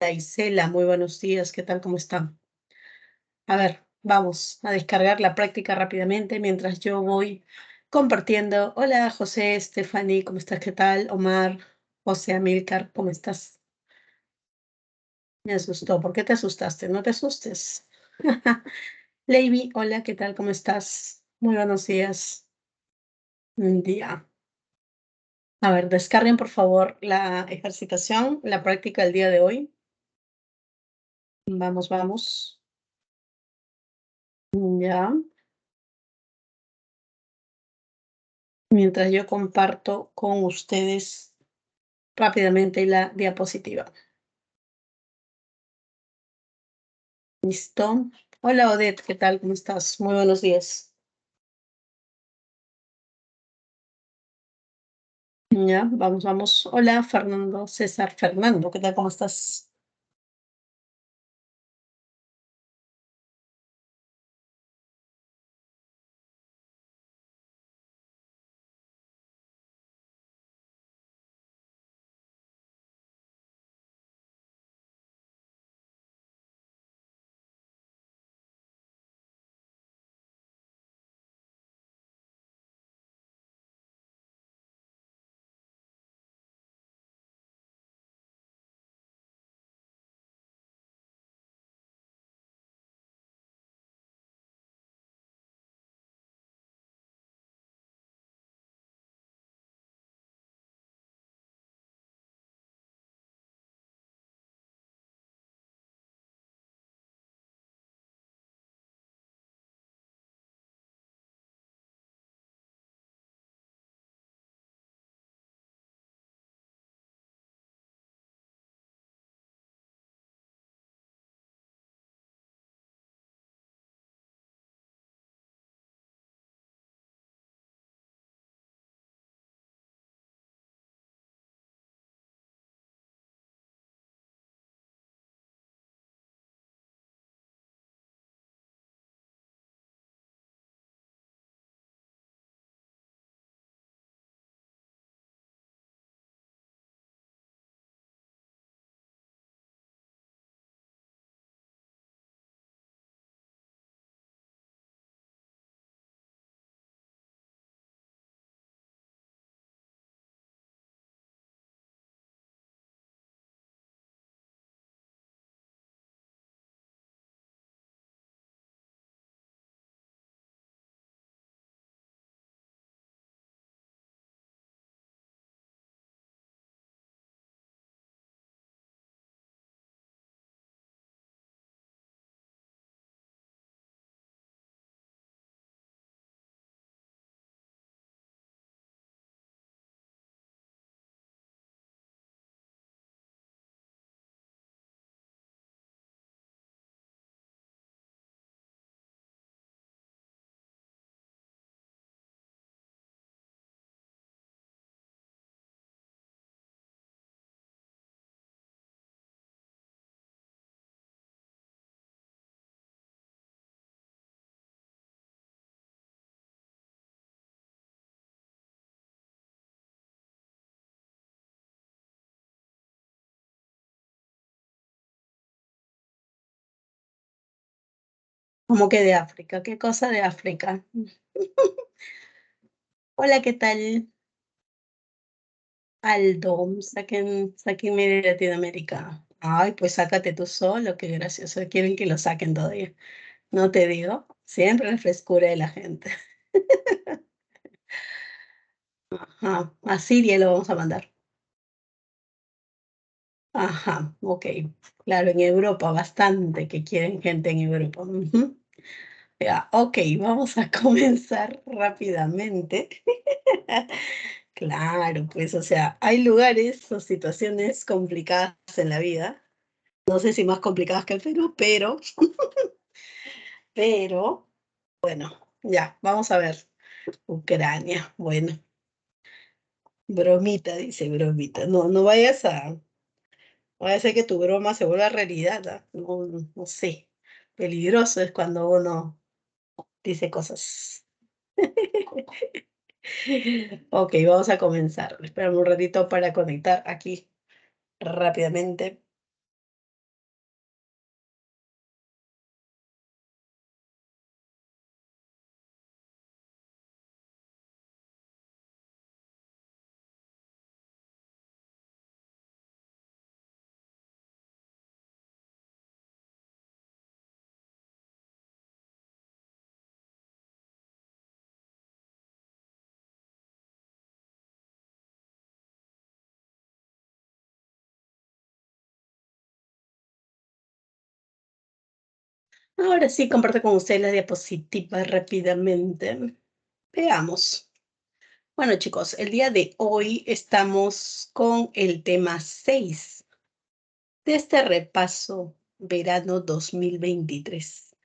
Isela, muy buenos días, ¿qué tal? ¿Cómo están? A ver, vamos a descargar la práctica rápidamente mientras yo voy compartiendo. Hola, José, Stephanie, ¿cómo estás? ¿Qué tal? Omar, José, Amilcar, ¿cómo estás? Me asustó, ¿por qué te asustaste? No te asustes. Lady, hola, ¿qué tal? ¿Cómo estás? Muy buenos días. Un día. A ver, descarguen por favor la ejercitación, la práctica del día de hoy. Vamos, vamos. Ya. Mientras yo comparto con ustedes rápidamente la diapositiva. ¿Listo? Hola Odette, ¿qué tal? ¿Cómo estás? Muy buenos días. Ya, vamos, vamos. Hola Fernando, César Fernando, ¿qué tal? ¿Cómo estás? ¿Cómo que de África? ¿Qué cosa de África? Hola, ¿qué tal? Aldo, sáquenme de Latinoamérica. Ay, pues sácate tú solo, qué gracioso. Quieren que lo saquen todavía. No te digo, siempre la frescura de la gente. Ajá, a Siria lo vamos a mandar. Ajá, ok. Claro, en Europa, bastante que quieren gente en Europa. Ujú. Ya, ok, vamos a comenzar rápidamente. Claro, pues, o sea, hay lugares o situaciones complicadas en la vida. No sé si más complicadas que el Perú, pero, bueno, ya, vamos a ver. Ucrania, bueno, bromita, dice bromita. No, no vayas a, vaya a ser que tu broma se vuelva realidad, ¿ah? No, no sé. Peligroso es cuando uno dice cosas. Ok, vamos a comenzar. Espérame un ratito para conectar aquí rápidamente. Ahora sí, comparto con ustedes la diapositiva rápidamente. Veamos. Bueno, chicos, el día de hoy estamos con el tema 6 de este repaso verano 2023.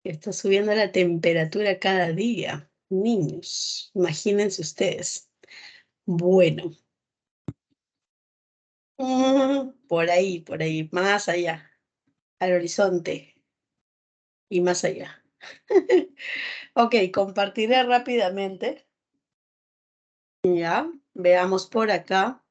Está subiendo la temperatura cada día. Niños, imagínense ustedes. Bueno, por ahí, más allá, al horizonte y más allá. Ok, compartiré rápidamente. Ya, veamos por acá.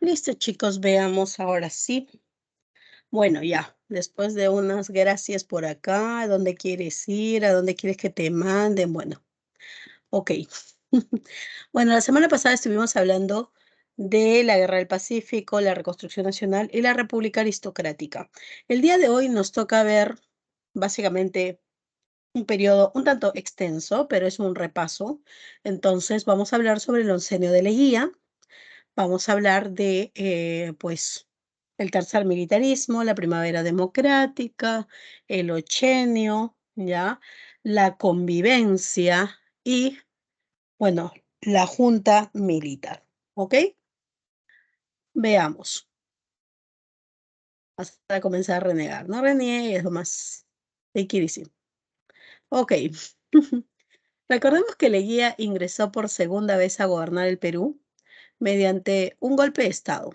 Listo, chicos, veamos ahora sí. Bueno, ya, después de unas gracias por acá, ¿a dónde quieres ir? ¿A dónde quieres que te manden? Bueno, ok. Bueno, la semana pasada estuvimos hablando de la Guerra del Pacífico, la reconstrucción nacional y la República Aristocrática. El día de hoy nos toca ver básicamente un periodo un tanto extenso, pero es un repaso. Entonces, vamos a hablar sobre el oncenio de Leguía. Vamos a hablar de, pues, el tercer militarismo, la primavera democrática, el ochenio, ¿ya? La convivencia y, bueno, la junta militar, ¿ok? Veamos. Hasta comenzar a renegar. No reniegues, nomás. Take it easy. Ok. Recordemos que Leguía ingresó por segunda vez a gobernar el Perú mediante un golpe de Estado.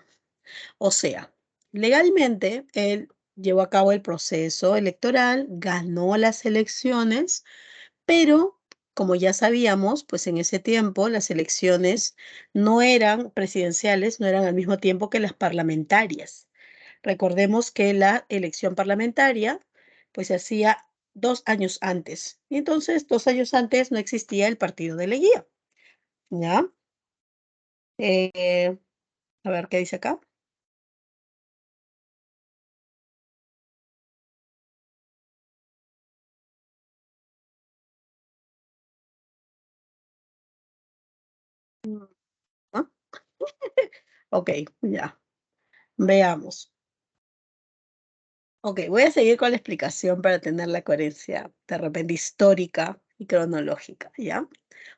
O sea, legalmente él llevó a cabo el proceso electoral, ganó las elecciones, pero como ya sabíamos, pues en ese tiempo las elecciones no eran presidenciales, no eran al mismo tiempo que las parlamentarias. Recordemos que la elección parlamentaria pues se hacía 2 años antes. Y entonces, 2 años antes no existía el partido de Leguía, ¿ya? Eh, a ver qué dice acá. ¿No? Ok, ya. Veamos. Ok, voy a seguir con la explicación para tener la coherencia de repente histórica y cronológica, ¿ya?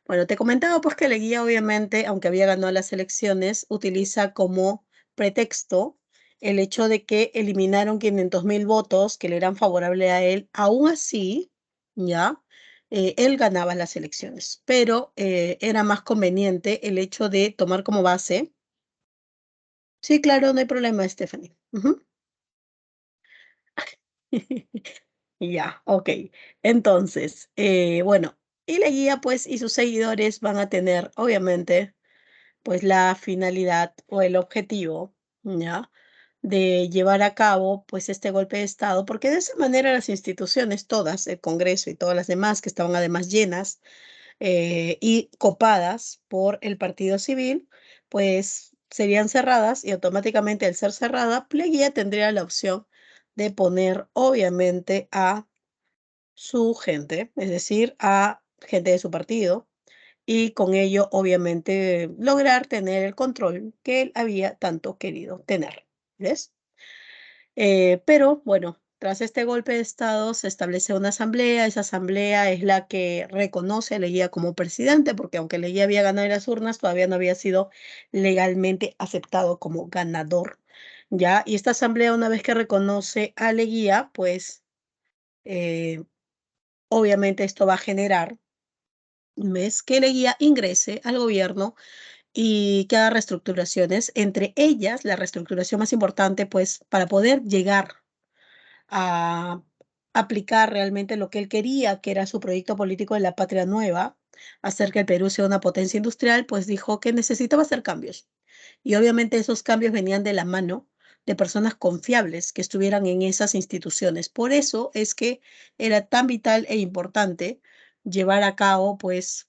Bueno, te comentaba pues que Leguía obviamente, aunque había ganado las elecciones, utiliza como pretexto el hecho de que eliminaron 500.000 votos que le eran favorables a él. Aún así, ¿ya? Él ganaba las elecciones, pero era más conveniente el hecho de tomar como base. Sí, claro, no hay problema, Stephanie. Ujú. Ya, ok. Entonces, bueno, y la guía, pues, y sus seguidores van a tener, obviamente, pues, la finalidad o el objetivo, ¿ya? De llevar a cabo, pues, este golpe de Estado, porque de esa manera las instituciones todas, el Congreso y todas las demás, que estaban además llenas, y copadas por el partido civil, pues serían cerradas y automáticamente al ser cerrada, Pleguía tendría la opción de poner obviamente a su gente, es decir, a gente de su partido, y con ello obviamente lograr tener el control que él había tanto querido tener. ¿Ves? Pero bueno. tras este golpe de Estado se establece una asamblea. Esa asamblea es la que reconoce a Leguía como presidente, porque aunque Leguía había ganado en las urnas, todavía no había sido legalmente aceptado como ganador. ¿Ya? Y esta asamblea, una vez que reconoce a Leguía, pues eh, obviamente esto va a generar, ¿ves? Que Leguía ingrese al gobierno y que haga reestructuraciones, entre ellas la reestructuración más importante, pues para poder llegar a aplicar realmente lo que él quería, que era su proyecto político de la Patria Nueva, hacer que el Perú sea una potencia industrial, pues dijo que necesitaba hacer cambios. Y obviamente esos cambios venían de la mano de personas confiables que estuvieran en esas instituciones. Por eso es que era tan vital e importante llevar a cabo, pues,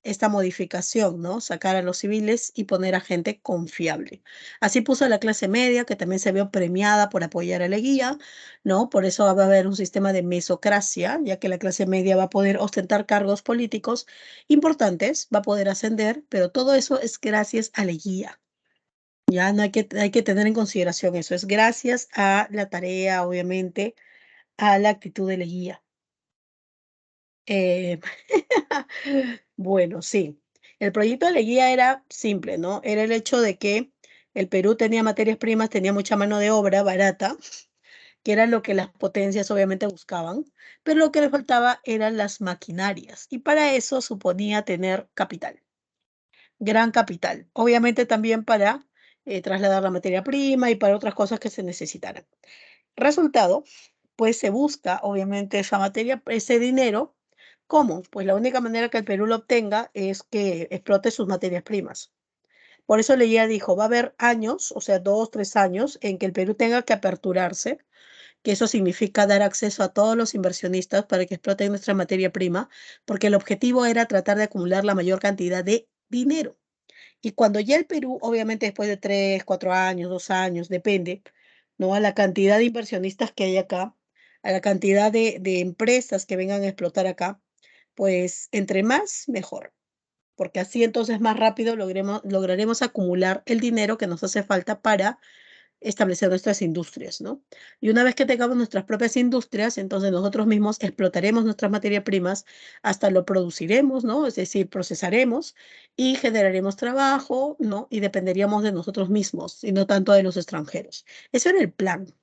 esta modificación, ¿no? Sacar a los civiles y poner a gente confiable. Así puso a la clase media, que también se vio premiada por apoyar a Leguía, ¿no? Por eso va a haber un sistema de mesocracia, ya que la clase media va a poder ostentar cargos políticos importantes, va a poder ascender, pero todo eso es gracias a Leguía. Ya no hay que tener en consideración eso, es gracias a la tarea, obviamente, a la actitud de Leguía. Eh, Bueno, sí. El proyecto de la guía era simple, ¿no? Era el hecho de que el Perú tenía materias primas, tenía mucha mano de obra barata, que era lo que las potencias obviamente buscaban, pero lo que le faltaba eran las maquinarias. Y para eso suponía tener capital, gran capital. Obviamente también para trasladar la materia prima y para otras cosas que se necesitaran. Resultado, pues se busca obviamente esa materia, ese dinero. ¿Cómo? Pues la única manera que el Perú lo obtenga es que explote sus materias primas. Por eso Leguía dijo, va a haber años, o sea, 2, 3 años, en que el Perú tenga que aperturarse, que eso significa dar acceso a todos los inversionistas para que exploten nuestra materia prima, porque el objetivo era tratar de acumular la mayor cantidad de dinero. Y cuando ya el Perú, obviamente después de 3, 4 años, 2 años, depende, ¿no? A la cantidad de inversionistas que hay acá, a la cantidad de empresas que vengan a explotar acá, pues entre más, mejor, porque así entonces más rápido lograremos acumular el dinero que nos hace falta para establecer nuestras industrias, ¿no? Y una vez que tengamos nuestras propias industrias, entonces nosotros mismos explotaremos nuestras materias primas, hasta lo produciremos, ¿no? Es decir, procesaremos y generaremos trabajo, ¿no? Y dependeríamos de nosotros mismos y no tanto de los extranjeros. Ese era el plan,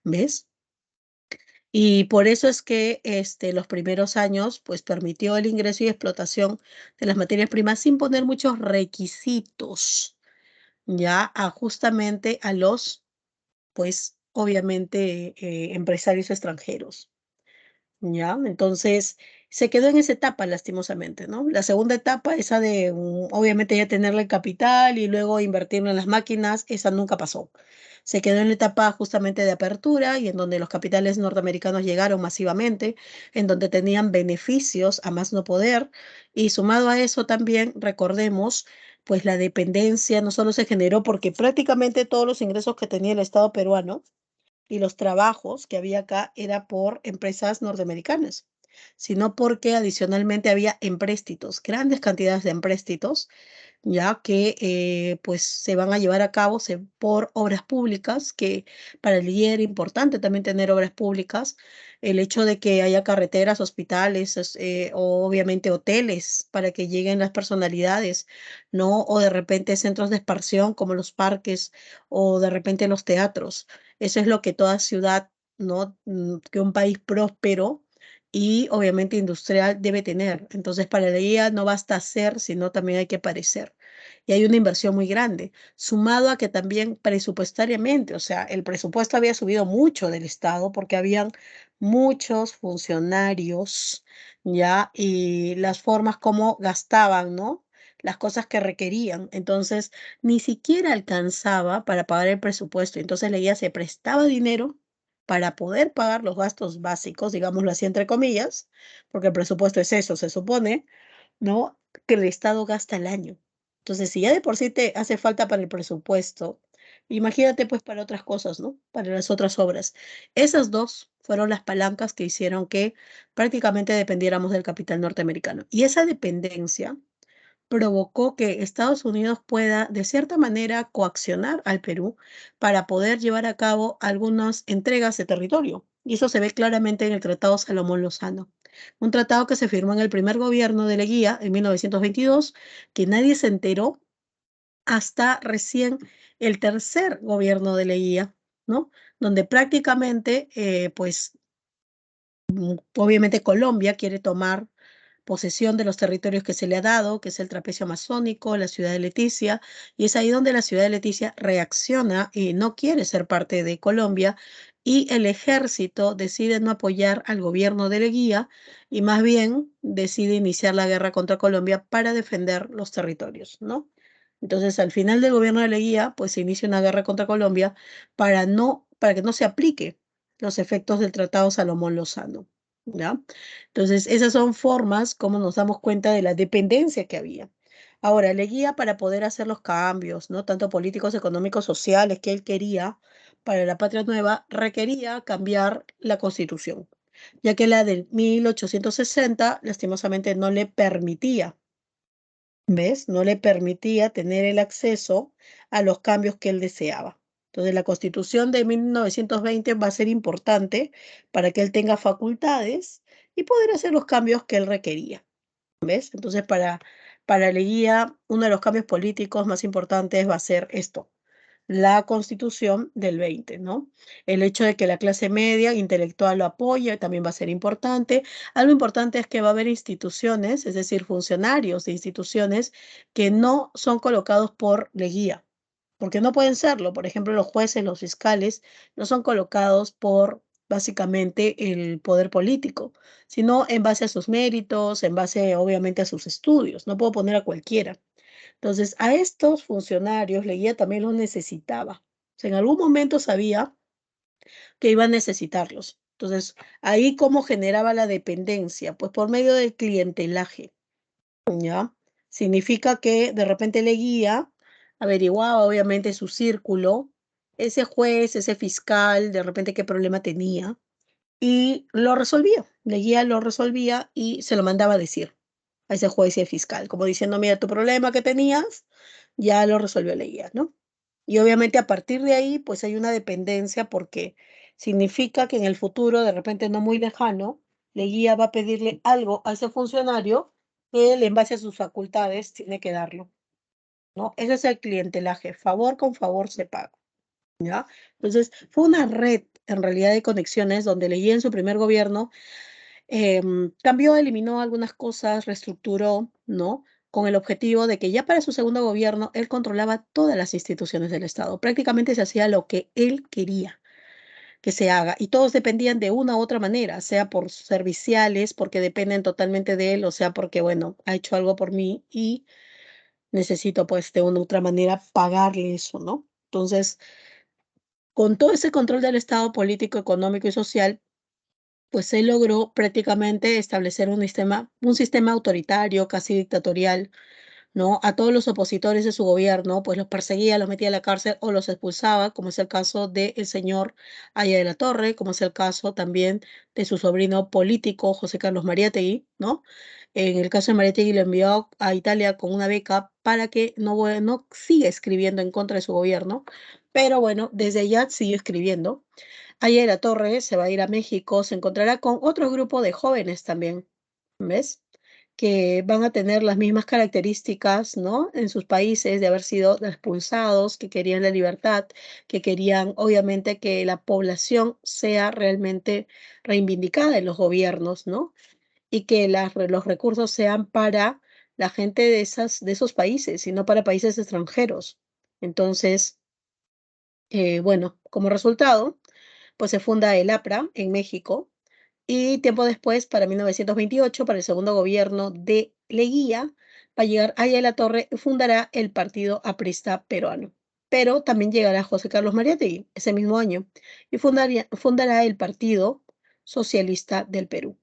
¿ves? Y por eso es que los primeros años, pues permitió el ingreso y explotación de las materias primas sin poner muchos requisitos, ya justamente a los, pues obviamente, empresarios extranjeros, ¿ya? Entonces, se quedó en esa etapa, lastimosamente, ¿no? La segunda etapa, esa de, obviamente, ya tenerle el capital y luego invertirlo en las máquinas, esa nunca pasó. Se quedó en la etapa justamente de apertura y en donde los capitales norteamericanos llegaron masivamente, en donde tenían beneficios a más no poder, y sumado a eso también, recordemos, pues la dependencia no solo se generó porque prácticamente todos los ingresos que tenía el Estado peruano y los trabajos que había acá era por empresas norteamericanas, sino porque adicionalmente había empréstitos, grandes cantidades de empréstitos, ya que pues se van a llevar a cabo por obras públicas, que para el IER es importante también tener obras públicas, el hecho de que haya carreteras, hospitales, o obviamente hoteles para que lleguen las personalidades, ¿no? O de repente centros de expansión como los parques o de repente los teatros. Eso es lo que toda ciudad, ¿no? Que un país próspero y obviamente industrial debe tener. Entonces, para la guía no basta ser, sino también hay que parecer. Y hay una inversión muy grande, sumado a que también presupuestariamente, o sea, el presupuesto había subido mucho del Estado porque habían muchos funcionarios, ¿ya? Y las formas como gastaban, ¿no? Las cosas que requerían. Entonces, ni siquiera alcanzaba para pagar el presupuesto. Entonces, la guía se prestaba dinero para poder pagar los gastos básicos, digámoslo así, entre comillas, porque el presupuesto es eso, se supone, ¿no? Que el Estado gasta al año. Entonces, si ya de por sí te hace falta para el presupuesto, imagínate pues para otras cosas, ¿no? Para las otras obras. Esas dos fueron las palancas que hicieron que prácticamente dependiéramos del capital norteamericano. Y esa dependencia provocó que Estados Unidos pueda, de cierta manera, coaccionar al Perú para poder llevar a cabo algunas entregas de territorio. Y eso se ve claramente en el Tratado Salomón-Lozano, un tratado que se firmó en el primer gobierno de Leguía en 1922, que nadie se enteró hasta recién el tercer gobierno de Leguía, ¿no? Donde prácticamente, pues, obviamente Colombia quiere tomar posesión de los territorios que se le ha dado, que es el trapecio amazónico, la ciudad de Leticia, y es ahí donde la ciudad de Leticia reacciona y no quiere ser parte de Colombia, y el ejército decide no apoyar al gobierno de Leguía y más bien decide iniciar la guerra contra Colombia para defender los territorios, ¿no? Entonces, al final del gobierno de Leguía, pues se inicia una guerra contra Colombia para que no se aplique los efectos del Tratado Salomón-Lozano, ¿ya? Entonces, esas son formas como nos damos cuenta de la dependencia que había. Ahora, Leguía para poder hacer los cambios, ¿no? Tanto políticos, económicos, sociales que él quería para la patria nueva, requería cambiar la constitución, ya que la del 1860 lastimosamente no le permitía, ¿ves? No le permitía tener el acceso a los cambios que él deseaba. Entonces, la Constitución de 1920 va a ser importante para que él tenga facultades y poder hacer los cambios que él requería, ¿ves? Entonces, para Leguía, uno de los cambios políticos más importantes va a ser esto, la Constitución del 20, ¿no? El hecho de que la clase media intelectual lo apoye también va a ser importante. Algo importante es que va a haber instituciones, es decir, funcionarios de instituciones que no son colocados por Leguía, porque no pueden serlo. Por ejemplo, los jueces, los fiscales, no son colocados por básicamente el poder político, sino en base a sus méritos, en base obviamente a sus estudios. No puedo poner a cualquiera. Entonces, a estos funcionarios Leguía también los necesitaba. O sea, en algún momento sabía que iba a necesitarlos. Entonces, ahí cómo generaba la dependencia, pues por medio del clientelaje, ¿ya? Significa que de repente Leguía averiguaba obviamente su círculo, ese juez, ese fiscal, de repente qué problema tenía, y lo resolvía. Leguía lo resolvía y se lo mandaba a decir a ese juez y al fiscal, como diciendo, mira, tu problema que tenías, ya lo resolvió Leguía, ¿no? Y obviamente a partir de ahí, pues hay una dependencia porque significa que en el futuro, de repente no muy lejano, Leguía va a pedirle algo a ese funcionario que él, en base a sus facultades, tiene que darlo, ¿no? Ese es el clientelaje, favor con favor se paga, ¿ya? Entonces, fue una red en realidad de conexiones donde Leguía en su primer gobierno cambió, eliminó algunas cosas, reestructuró, ¿no? Con el objetivo de que ya para su segundo gobierno él controlaba todas las instituciones del Estado. Prácticamente se hacía lo que él quería que se haga y todos dependían de una u otra manera, sea por serviciales, porque dependen totalmente de él, o sea, porque, bueno, ha hecho algo por mí y necesito, pues, de una u otra manera pagarle eso, ¿no? Entonces, con todo ese control del Estado político, económico y social, pues él logró prácticamente establecer un sistema autoritario, casi dictatorial, ¿no? A todos los opositores de su gobierno, pues los perseguía, los metía a la cárcel o los expulsaba, como es el caso del señor Aya de la Torre, como es el caso también de su sobrino político, José Carlos Mariátegui, ¿no? En el caso de Mariátegui lo envió a Italia con una beca para que no siga escribiendo en contra de su gobierno, pero bueno, desde allá siguió escribiendo. Aya de la Torre se va a ir a México, se encontrará con otro grupo de jóvenes también, ¿ves? Que van a tener las mismas características, ¿no? En sus países de haber sido expulsados, que querían la libertad, que querían, obviamente, que la población sea realmente reivindicada en los gobiernos, ¿no? Y que los recursos sean para la gente de esos países y no para países extranjeros. Entonces, bueno, como resultado, pues se funda el APRA en México y tiempo después, para 1928, para el segundo gobierno de Leguía, va a llegar Aya de la Torre y fundará el Partido Aprista Peruano. Pero también llegará José Carlos Mariátegui ese mismo año y fundará el Partido Socialista del Perú.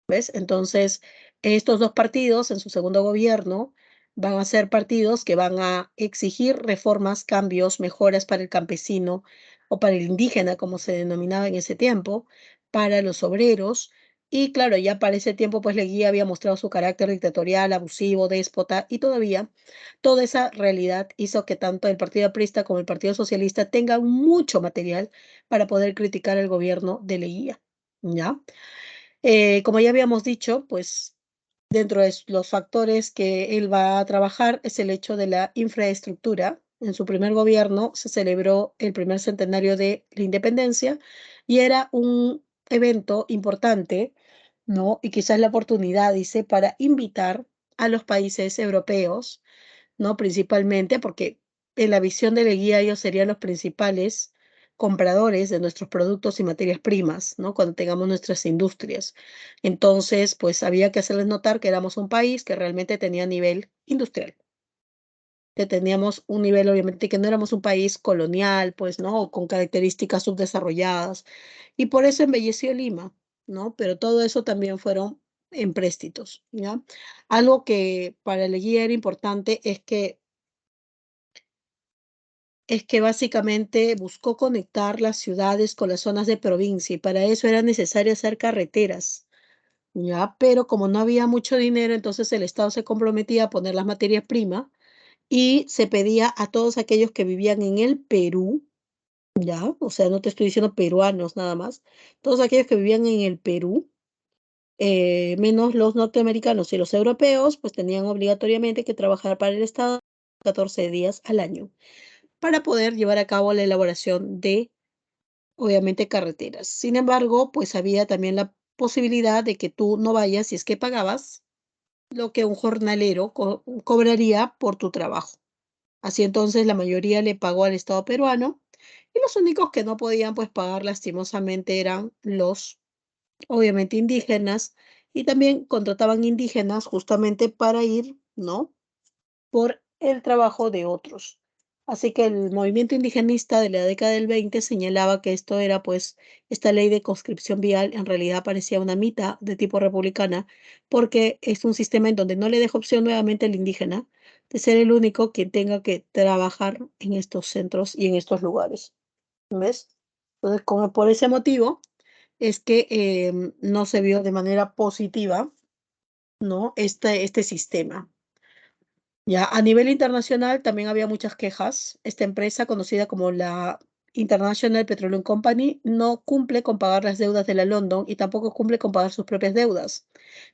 ¿Ves? Entonces, estos dos partidos en su segundo gobierno van a ser partidos que van a exigir reformas, cambios, mejoras para el campesino o para el indígena, como se denominaba en ese tiempo, para los obreros Y claro, ya para ese tiempo, pues Leguía había mostrado su carácter dictatorial, abusivo, déspota, y todavía toda esa realidad hizo que tanto el Partido Aprista como el Partido Socialista tengan mucho material para poder criticar el gobierno de Leguía, ¿ya? Como ya habíamos dicho, pues dentro de los factores que él va a trabajar es el hecho de la infraestructura. En su primer gobierno se celebró el primer centenario de la independencia y era un evento importante, ¿no? Y quizás la oportunidad, dice, para invitar a los países europeos, ¿no? Principalmente porque en la visión de Leguía ellos serían los principales compradores de nuestros productos y materias primas, ¿no? Cuando tengamos nuestras industrias. Entonces, pues había que hacerles notar que éramos un país que realmente tenía nivel industrial, que teníamos un nivel, obviamente, que no éramos un país colonial, pues, ¿no? O con características subdesarrolladas. Y por eso embelleció Lima, ¿no? Pero todo eso también fueron empréstitos, ¿ya? Algo que para Leguía era importante es que básicamente buscó conectar las ciudades con las zonas de provincia y para eso era necesario hacer carreteras, ¿ya? Pero como no había mucho dinero, entonces el Estado se comprometía a poner las materias primas y se pedía a todos aquellos que vivían en el Perú, ¿ya? O sea, no te estoy diciendo peruanos nada más, todos aquellos que vivían en el Perú, menos los norteamericanos y los europeos, pues tenían obligatoriamente que trabajar para el Estado 14 días al año para poder llevar a cabo la elaboración de, obviamente, carreteras. Sin embargo, pues había también la posibilidad de que tú no vayas si es que pagabas lo que un jornalero cobraría por tu trabajo. Así entonces la mayoría le pagó al Estado peruano y los únicos que no podían pues pagar lastimosamente eran los, obviamente, indígenas y también contrataban indígenas justamente para ir, ¿no? Por el trabajo de otros. Así que el movimiento indigenista de la década del 20 señalaba que esto era, pues, esta ley de conscripción vial en realidad parecía una mitad de tipo republicana, porque es un sistema en donde no le deja opción nuevamente al indígena de ser el único quien tenga que trabajar en estos centros y en estos lugares. ¿Ves? Entonces, como por ese motivo es que no se vio de manera positiva, ¿no? Este sistema. Ya, a nivel internacional también había muchas quejas. Esta empresa, conocida como la International Petroleum Company, no cumple con pagar las deudas de la London y tampoco cumple con pagar sus propias deudas.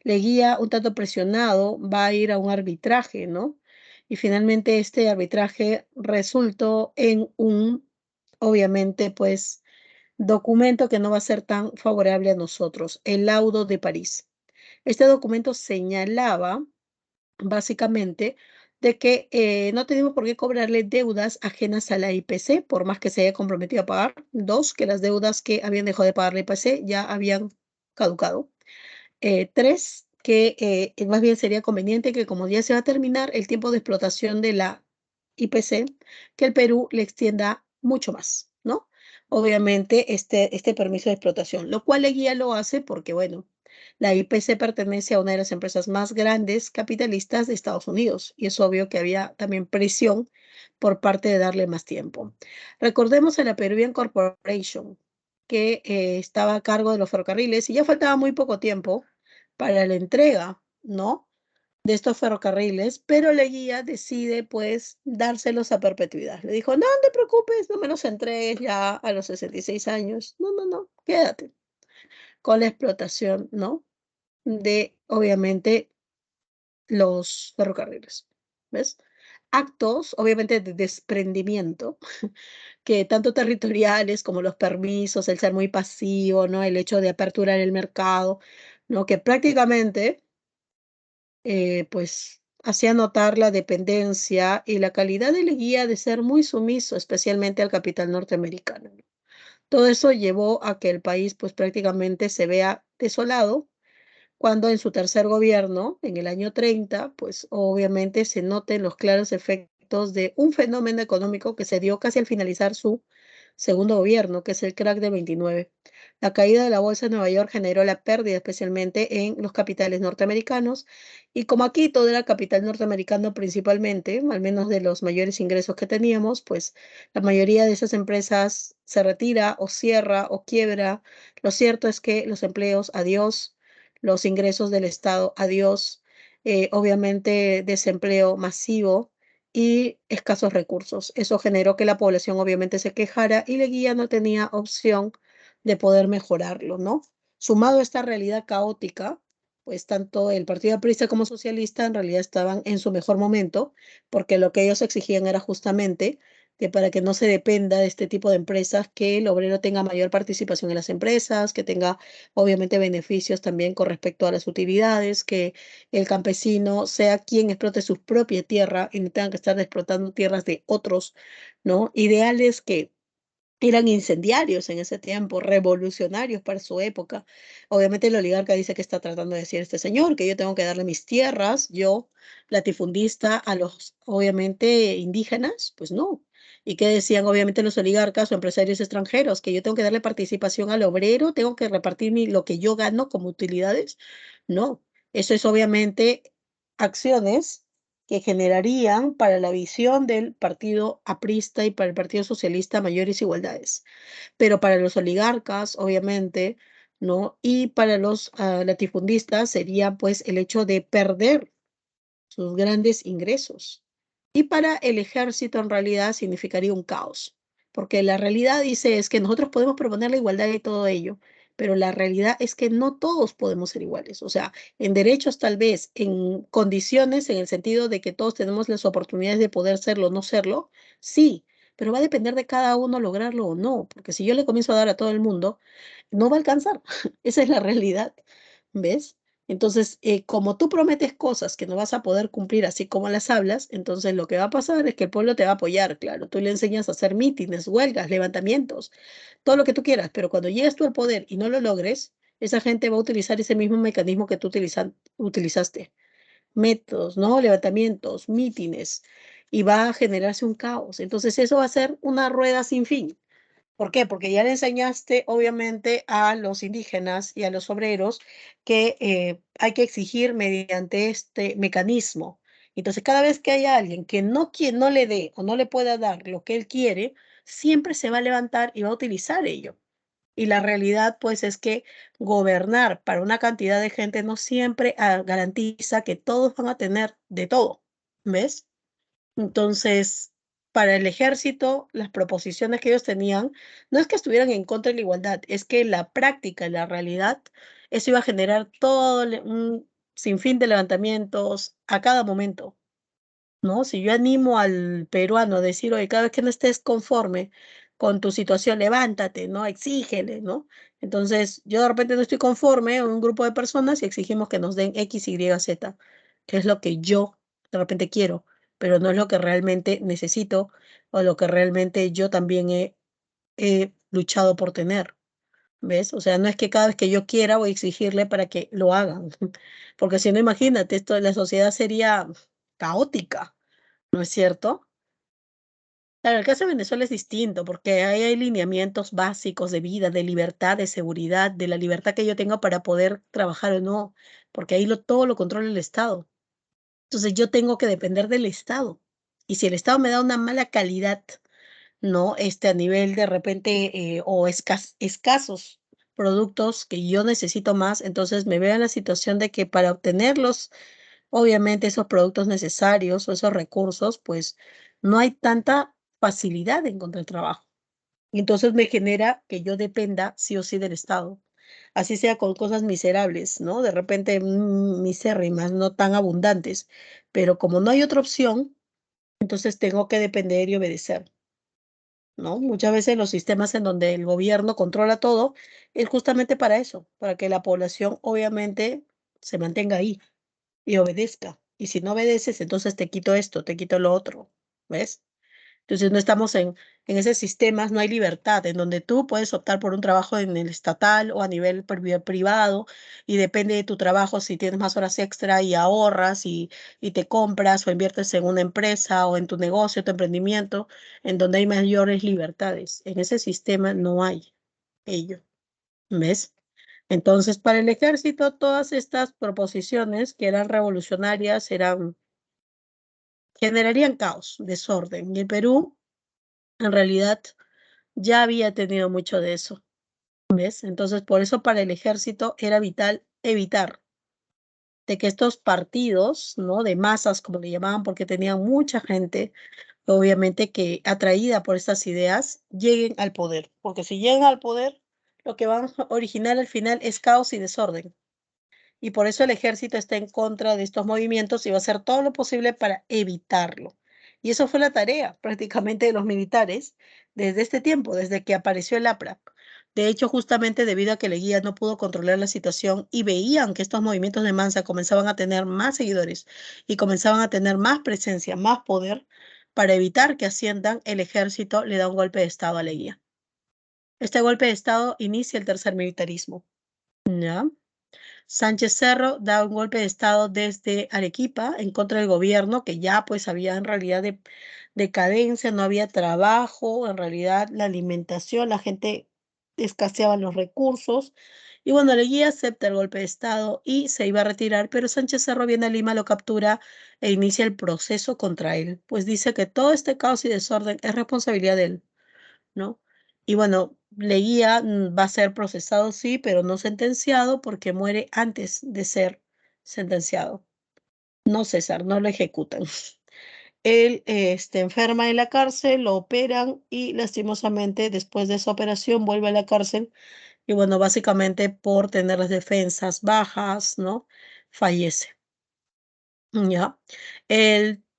Leguía, un tanto presionado, va a ir a un arbitraje, ¿no? Y finalmente este arbitraje resultó en un, obviamente, pues, documento que no va a ser tan favorable a nosotros, el Laudo de París. Este documento señalaba básicamente, de que no tenemos por qué cobrarle deudas ajenas a la IPC, por más que se haya comprometido a pagar. Dos, que las deudas que habían dejado de pagar la IPC ya habían caducado. Tres, que más bien sería conveniente que como ya se va a terminar el tiempo de explotación de la IPC, que el Perú le extienda mucho más, ¿no? Obviamente este permiso de explotación, lo cual Leguía lo hace porque, bueno, la IPC pertenece a una de las empresas más grandes capitalistas de Estados Unidos y es obvio que había también presión por parte de darle más tiempo. Recordemos a la Peruvian Corporation, que estaba a cargo de los ferrocarriles y ya faltaba muy poco tiempo para la entrega, ¿no? De estos ferrocarriles, pero Leguía decide pues dárselos a perpetuidad. Le dijo, no te preocupes, no me los entregues ya a los 66 años. No, no, no, quédate con la explotación, ¿no? De, obviamente, los ferrocarriles. ¿Ves? Actos, obviamente, de desprendimiento, que tanto territoriales como los permisos, el ser muy pasivo, ¿no? El hecho de aperturar el mercado, ¿no? Que prácticamente, pues, hacía notar la dependencia y la calidad de Leguía de ser muy sumiso, especialmente al capital norteamericano, ¿no? Todo eso llevó a que el país, pues, prácticamente se vea desolado cuando en su tercer gobierno, en el año 30, pues obviamente se noten los claros efectos de un fenómeno económico que se dio casi al finalizar su segundo gobierno, que es el crack del 29. La caída de la bolsa de Nueva York generó la pérdida especialmente en los capitales norteamericanos y como aquí todo era capital norteamericano principalmente, al menos de los mayores ingresos que teníamos, pues la mayoría de esas empresas se retira o cierra o quiebra. Lo cierto es que los empleos, adiós, los ingresos del Estado, adiós, obviamente desempleo masivo y escasos recursos. Eso generó que la población obviamente se quejara y Leguía no tenía opción de poder mejorarlo, ¿no? Sumado a esta realidad caótica, pues tanto el Partido Aprista como socialista en realidad estaban en su mejor momento, porque lo que ellos exigían era justamente que para que no se dependa de este tipo de empresas, que el obrero tenga mayor participación en las empresas, que tenga obviamente beneficios también con respecto a las utilidades, que el campesino sea quien explote su propia tierra y no tenga que estar explotando tierras de otros, ¿no? Ideales que eran incendiarios en ese tiempo, revolucionarios para su época. Obviamente el oligarca dice que está tratando de decir este señor, que yo tengo que darle mis tierras, yo, latifundista, a los, obviamente, indígenas, pues no. ¿Y qué decían, obviamente, los oligarcas o empresarios extranjeros? Que yo tengo que darle participación al obrero, tengo que repartir lo que yo gano como utilidades. No, eso es obviamente acciones que generarían para la visión del partido aprista y para el Partido Socialista mayores igualdades. Pero para los oligarcas, obviamente, ¿no? Y para los latifundistas sería pues el hecho de perder sus grandes ingresos. Y para el ejército en realidad significaría un caos, porque la realidad dice es que nosotros podemos proponer la igualdad y todo ello, pero la realidad es que no todos podemos ser iguales. O sea, en derechos tal vez, en condiciones, en el sentido de que todos tenemos las oportunidades de poder serlo o no serlo, sí, pero va a depender de cada uno lograrlo o no, porque si yo le comienzo a dar a todo el mundo, no va a alcanzar. Esa es la realidad, ¿ves? Entonces, como tú prometes cosas que no vas a poder cumplir así como las hablas, entonces lo que va a pasar es que el pueblo te va a apoyar, claro. Tú le enseñas a hacer mítines, huelgas, levantamientos, todo lo que tú quieras, pero cuando llegues tú al poder y no lo logres, esa gente va a utilizar ese mismo mecanismo que tú utilizaste. Métodos, ¿no? Levantamientos, mítines, y va a generarse un caos. Entonces, eso va a ser una rueda sin fin. ¿Por qué? Porque ya le enseñaste, obviamente, a los indígenas y a los obreros que hay que exigir mediante este mecanismo. Entonces, cada vez que haya alguien que no le dé o no le pueda dar lo que él quiere, siempre se va a levantar y va a utilizar ello. Y la realidad, pues, es que gobernar para una cantidad de gente no siempre garantiza que todos van a tener de todo. ¿Ves? Entonces, para el ejército, las proposiciones que ellos tenían no es que estuvieran en contra de la igualdad, es que la práctica, la realidad, eso iba a generar todo un sinfín de levantamientos a cada momento. ¿No? Si yo animo al peruano a decir, oye, cada vez que no estés conforme con tu situación, levántate, ¿no? Exígele, ¿no? Entonces, yo de repente no estoy conforme a un grupo de personas y exigimos que nos den X, Y, Z, que es lo que yo de repente quiero, pero no es lo que realmente necesito o lo que realmente yo también he luchado por tener, ¿ves? O sea, no es que cada vez que yo quiera voy a exigirle para que lo hagan, porque si no, imagínate, esto, la sociedad sería caótica. ¿No es cierto? Claro, el caso de Venezuela es distinto porque ahí hay lineamientos básicos de vida, de libertad, de seguridad, de la libertad que yo tengo para poder trabajar o no, porque ahí todo lo controla el Estado. Entonces yo tengo que depender del Estado. Y si el Estado me da una mala calidad, ¿no? A nivel de repente o escasos productos que yo necesito más, entonces me veo en la situación de que para obtenerlos obviamente esos productos necesarios o esos recursos, pues no hay tanta facilidad de encontrar trabajo. Y entonces me genera que yo dependa sí o sí del Estado. Así sea con cosas miserables, ¿no? De repente misérrimas, no tan abundantes. Pero como no hay otra opción, entonces tengo que depender y obedecer, ¿no? Muchas veces los sistemas en donde el gobierno controla todo es justamente para eso, para que la población obviamente se mantenga ahí y obedezca. Y si no obedeces, entonces te quito esto, te quito lo otro. ¿Ves? Entonces no estamos en esos sistemas, no hay libertad, en donde tú puedes optar por un trabajo en el estatal o a nivel privado y depende de tu trabajo si tienes más horas extra y ahorras y te compras o inviertes en una empresa o en tu negocio, tu emprendimiento, en donde hay mayores libertades. En ese sistema no hay ello. ¿Ves? Entonces, para el ejército, todas estas proposiciones que eran revolucionarias generarían caos, desorden. Y el Perú, en realidad, ya había tenido mucho de eso, ¿ves? Entonces, por eso para el ejército era vital evitar de que estos partidos, ¿no? De masas, como le llamaban, porque tenían mucha gente, obviamente que atraída por estas ideas, lleguen al poder. Porque si llegan al poder, lo que van a originar al final es caos y desorden. Y por eso el ejército está en contra de estos movimientos y va a hacer todo lo posible para evitarlo. Y eso fue la tarea prácticamente de los militares desde este tiempo, desde que apareció el APRA. De hecho, justamente debido a que Leguía no pudo controlar la situación y veían que estos movimientos de masa comenzaban a tener más seguidores y comenzaban a tener más presencia, más poder, para evitar que asciendan, el ejército le da un golpe de Estado a Leguía. Este golpe de Estado inicia el tercer militarismo. ¿Ya? Sánchez Cerro da un golpe de estado desde Arequipa en contra del gobierno, que ya pues había en realidad decadencia, no había trabajo, en realidad la alimentación, la gente escaseaban los recursos. Y bueno, Leguía acepta el golpe de estado y se iba a retirar, pero Sánchez Cerro viene a Lima, lo captura e inicia el proceso contra él, pues dice que todo este caos y desorden es responsabilidad de él, ¿no? Y bueno, Leguía va a ser procesado, sí, pero no sentenciado porque muere antes de ser sentenciado. No César, no lo ejecutan. Él enferma en la cárcel, lo operan y lastimosamente después de esa operación vuelve a la cárcel y bueno, básicamente por tener las defensas bajas, ¿no? Fallece. Ya.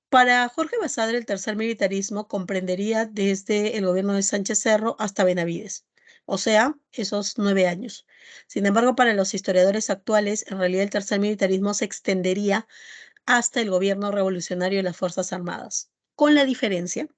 Para Jorge Basadre, el tercer militarismo comprendería desde el gobierno de Sánchez Cerro hasta Benavides, o sea, esos 9 años. Sin embargo, para los historiadores actuales, en realidad el tercer militarismo se extendería hasta el gobierno revolucionario de las Fuerzas Armadas, con la diferencia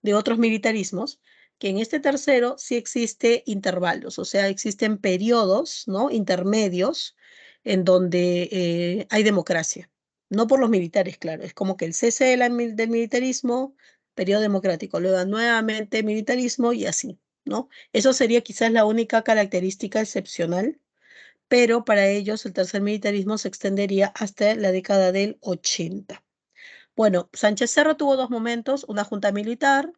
de otros militarismos, que en este tercero sí existe intervalos, o sea, existen periodos, ¿no? Intermedios en donde hay democracia. No por los militares, claro, es como que el cese del militarismo, periodo democrático, luego nuevamente militarismo y así, ¿no? Eso sería quizás la única característica excepcional, pero para ellos el tercer militarismo se extendería hasta la década del 80. Bueno, Sánchez Cerro tuvo dos momentos, una junta militar,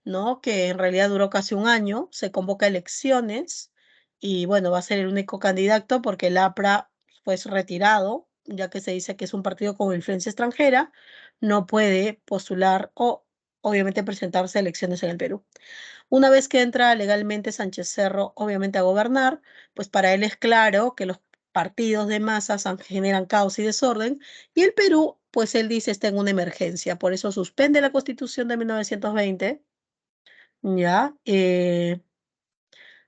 ¿no? Que en realidad duró casi un año, se convoca elecciones y bueno, va a ser el único candidato porque el APRA fue retirado, ya que se dice que es un partido con influencia extranjera, no puede postular o obviamente presentarse a elecciones en el Perú. Una vez que entra legalmente Sánchez Cerro, obviamente a gobernar, pues para él es claro que los partidos de masas generan caos y desorden, y el Perú, pues él dice, está en una emergencia, por eso suspende la Constitución de 1920, ¿ya?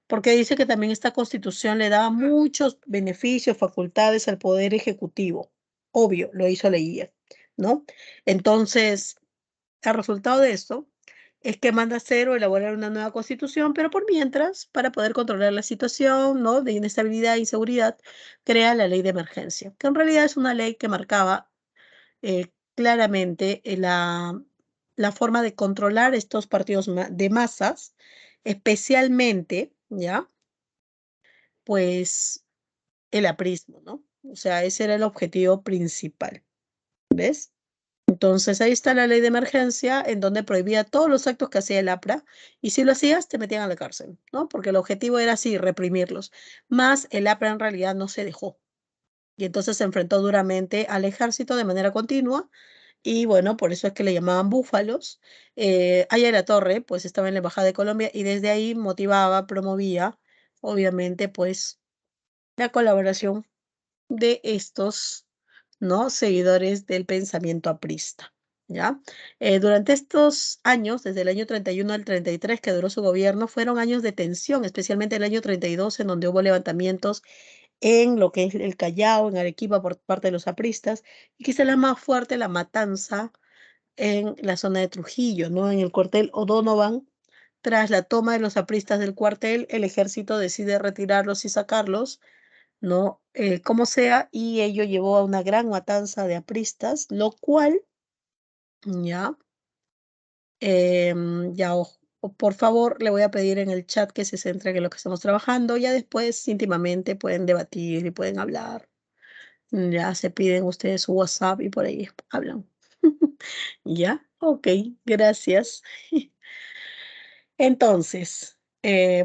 Porque dice que también esta Constitución le da muchos beneficios, facultades al Poder Ejecutivo. Obvio, lo hizo Leguía, ¿no? Entonces, el resultado de esto es que manda a hacer o elaborar una nueva constitución, pero por mientras, para poder controlar la situación, ¿no? De inestabilidad e inseguridad, crea la ley de emergencia, que en realidad es una ley que marcaba claramente la forma de controlar estos partidos de masas, especialmente, ¿ya? Pues el aprismo, ¿no? O sea, ese era el objetivo principal, ¿ves? Entonces ahí está la ley de emergencia en donde prohibía todos los actos que hacía el APRA y si lo hacías te metían a la cárcel, ¿no? Porque el objetivo era así, reprimirlos. Más el APRA en realidad no se dejó y entonces se enfrentó duramente al ejército de manera continua y bueno, por eso es que le llamaban búfalos. Aya de la Torre pues estaba en la Embajada de Colombia y desde ahí motivaba, promovía, obviamente pues la colaboración de estos, ¿no? Seguidores del pensamiento aprista, ¿ya? Durante estos años, desde el año 31 al 33 que duró su gobierno, fueron años de tensión, especialmente el año 32, en donde hubo levantamientos en lo que es el Callao, en Arequipa, por parte de los apristas, y quizá la más fuerte, la matanza en la zona de Trujillo, ¿no? En el cuartel O'Donovan. Tras la toma de los apristas del cuartel, el ejército decide retirarlos y sacarlos, ¿no? Como sea, y ello llevó a una gran matanza de apristas, lo cual, ya, ya, por favor, le voy a pedir en el chat que se centren en lo que estamos trabajando, ya después íntimamente pueden debatir y pueden hablar, ya se piden ustedes su WhatsApp y por ahí hablan. Ya, ok, gracias. Entonces,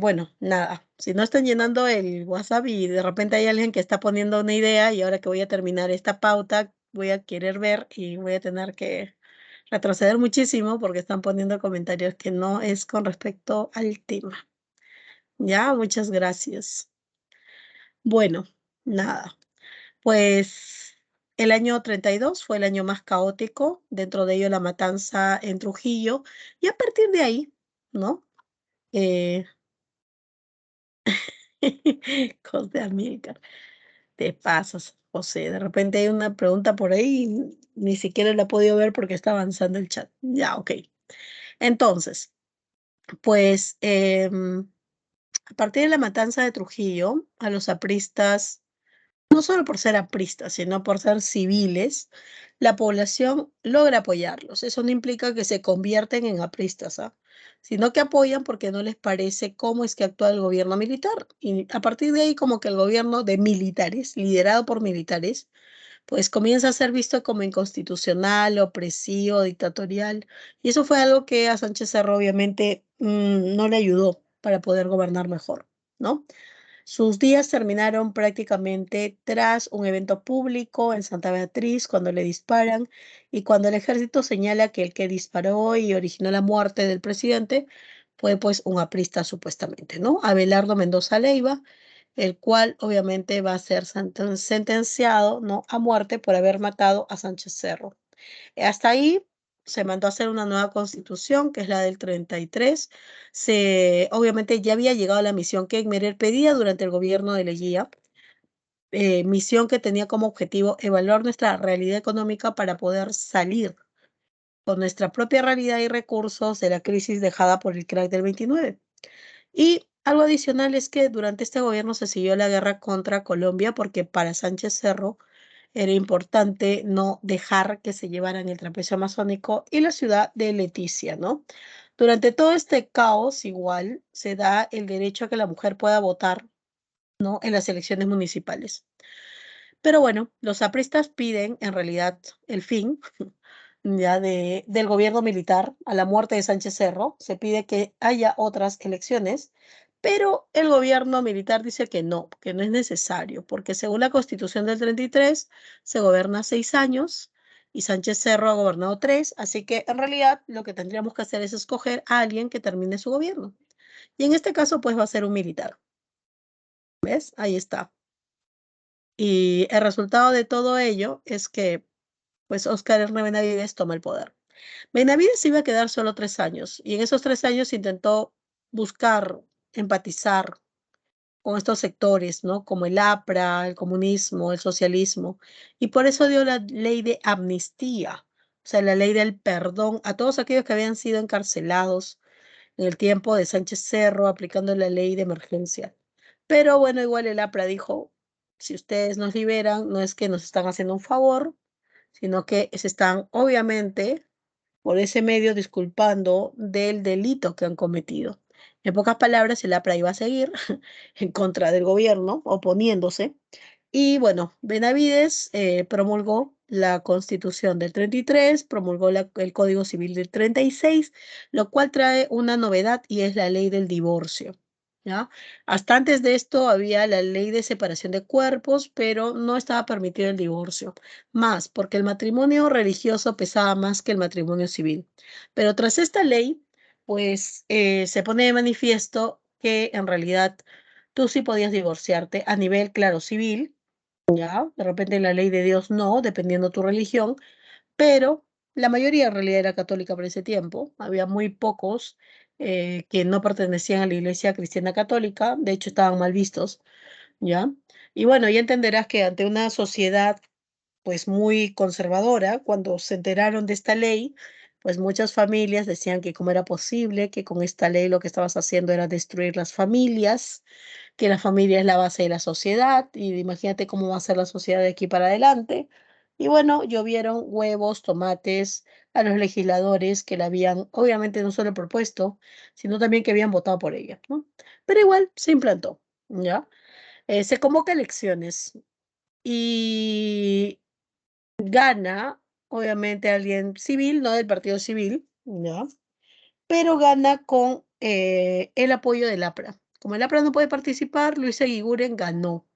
Bueno, nada, si no están llenando el WhatsApp y de repente hay alguien que está poniendo una idea y ahora que voy a terminar esta pauta, voy a querer ver y voy a tener que retroceder muchísimo porque están poniendo comentarios que no es con respecto al tema. Ya, muchas gracias. Bueno, nada, pues el año 32 fue el año más caótico, dentro de ello la matanza en Trujillo, y a partir de ahí, ¿no? Eh, José Amílcar, te pasas, José. De repente hay una pregunta por ahí y ni siquiera la he podido ver porque está avanzando el chat. Ya, ok. Entonces, pues a partir de la matanza de Trujillo, a los apristas, no solo por ser apristas, sino por ser civiles, la población logra apoyarlos. Eso no implica que se convierten en apristas, ¿ah? Sino que apoyan porque no les parece cómo es que actúa el gobierno militar. Y a partir de ahí, como que el gobierno de militares, liderado por militares, pues comienza a ser visto como inconstitucional, opresivo, dictatorial. Y eso fue algo que a Sánchez Cerro obviamente no le ayudó para poder gobernar mejor, ¿no? Sus días terminaron prácticamente tras un evento público en Santa Beatriz, cuando le disparan y cuando el ejército señala que el que disparó y originó la muerte del presidente fue pues un aprista supuestamente, ¿no? Abelardo Mendoza Leiva, el cual obviamente va a ser sentenciado, ¿no? A muerte por haber matado a Sánchez Cerro. Hasta ahí se mandó a hacer una nueva constitución, que es la del 33. Obviamente ya había llegado la misión que Egmerer pedía durante el gobierno de Leguía, misión que tenía como objetivo evaluar nuestra realidad económica para poder salir con nuestra propia realidad y recursos de la crisis dejada por el crack del 29. Y algo adicional es que durante este gobierno se siguió la guerra contra Colombia porque para Sánchez Cerro era importante no dejar que se llevaran el trapecio amazónico y la ciudad de Leticia, ¿no? Durante todo este caos, igual, se da el derecho a que la mujer pueda votar, ¿no? En las elecciones municipales. Pero bueno, los apristas piden en realidad el fin ya del gobierno militar a la muerte de Sánchez Cerro. Se pide que haya otras elecciones, pero el gobierno militar dice que no es necesario, porque según la Constitución del 33 se gobierna 6 años y Sánchez Cerro ha gobernado 3, así que en realidad lo que tendríamos que hacer es escoger a alguien que termine su gobierno. Y en este caso, pues va a ser un militar. ¿Ves? Ahí está. Y el resultado de todo ello es que, pues, Óscar Hernández Benavides toma el poder. Benavides iba a quedar solo 3 años y en esos 3 años intentó buscar empatizar con estos sectores, ¿no? Como el APRA, el comunismo, el socialismo, y por eso dio la ley de amnistía, o sea, la ley del perdón a todos aquellos que habían sido encarcelados en el tiempo de Sánchez Cerro, aplicando la ley de emergencia. Pero bueno, igual el APRA dijo, si ustedes nos liberan, no es que nos están haciendo un favor, sino que se están, obviamente, por ese medio disculpando del delito que han cometido. En pocas palabras, el APRA iba a seguir en contra del gobierno, oponiéndose. Y bueno, Benavides promulgó la Constitución del 33, promulgó el Código Civil del 36, lo cual trae una novedad y es la ley del divorcio. ¿Ya? Hasta antes de esto había la ley de separación de cuerpos, pero no estaba permitido el divorcio. Más, porque el matrimonio religioso pesaba más que el matrimonio civil. Pero tras esta ley, pues se pone de manifiesto que en realidad tú sí podías divorciarte a nivel, claro, civil, ¿ya? De repente la ley de Dios no, dependiendo tu religión, pero la mayoría en realidad era católica por ese tiempo. Había muy pocos que no pertenecían a la Iglesia Cristiana Católica, de hecho estaban mal vistos, ¿ya? Y bueno, ya entenderás que ante una sociedad pues muy conservadora, cuando se enteraron de esta ley, pues muchas familias decían que cómo era posible, que con esta ley lo que estabas haciendo era destruir las familias, que la familia es la base de la sociedad, y imagínate cómo va a ser la sociedad de aquí para adelante. Y bueno, llovieron huevos, tomates a los legisladores que la habían, obviamente, no solo propuesto, sino también que habían votado por ella, ¿no? Pero igual se implantó, ¿ya? Se convoca elecciones y gana, obviamente, alguien civil, no del partido civil, ¿ya? Pero gana con el apoyo del APRA. Como el APRA no puede participar, Luis Eguiguren ganó.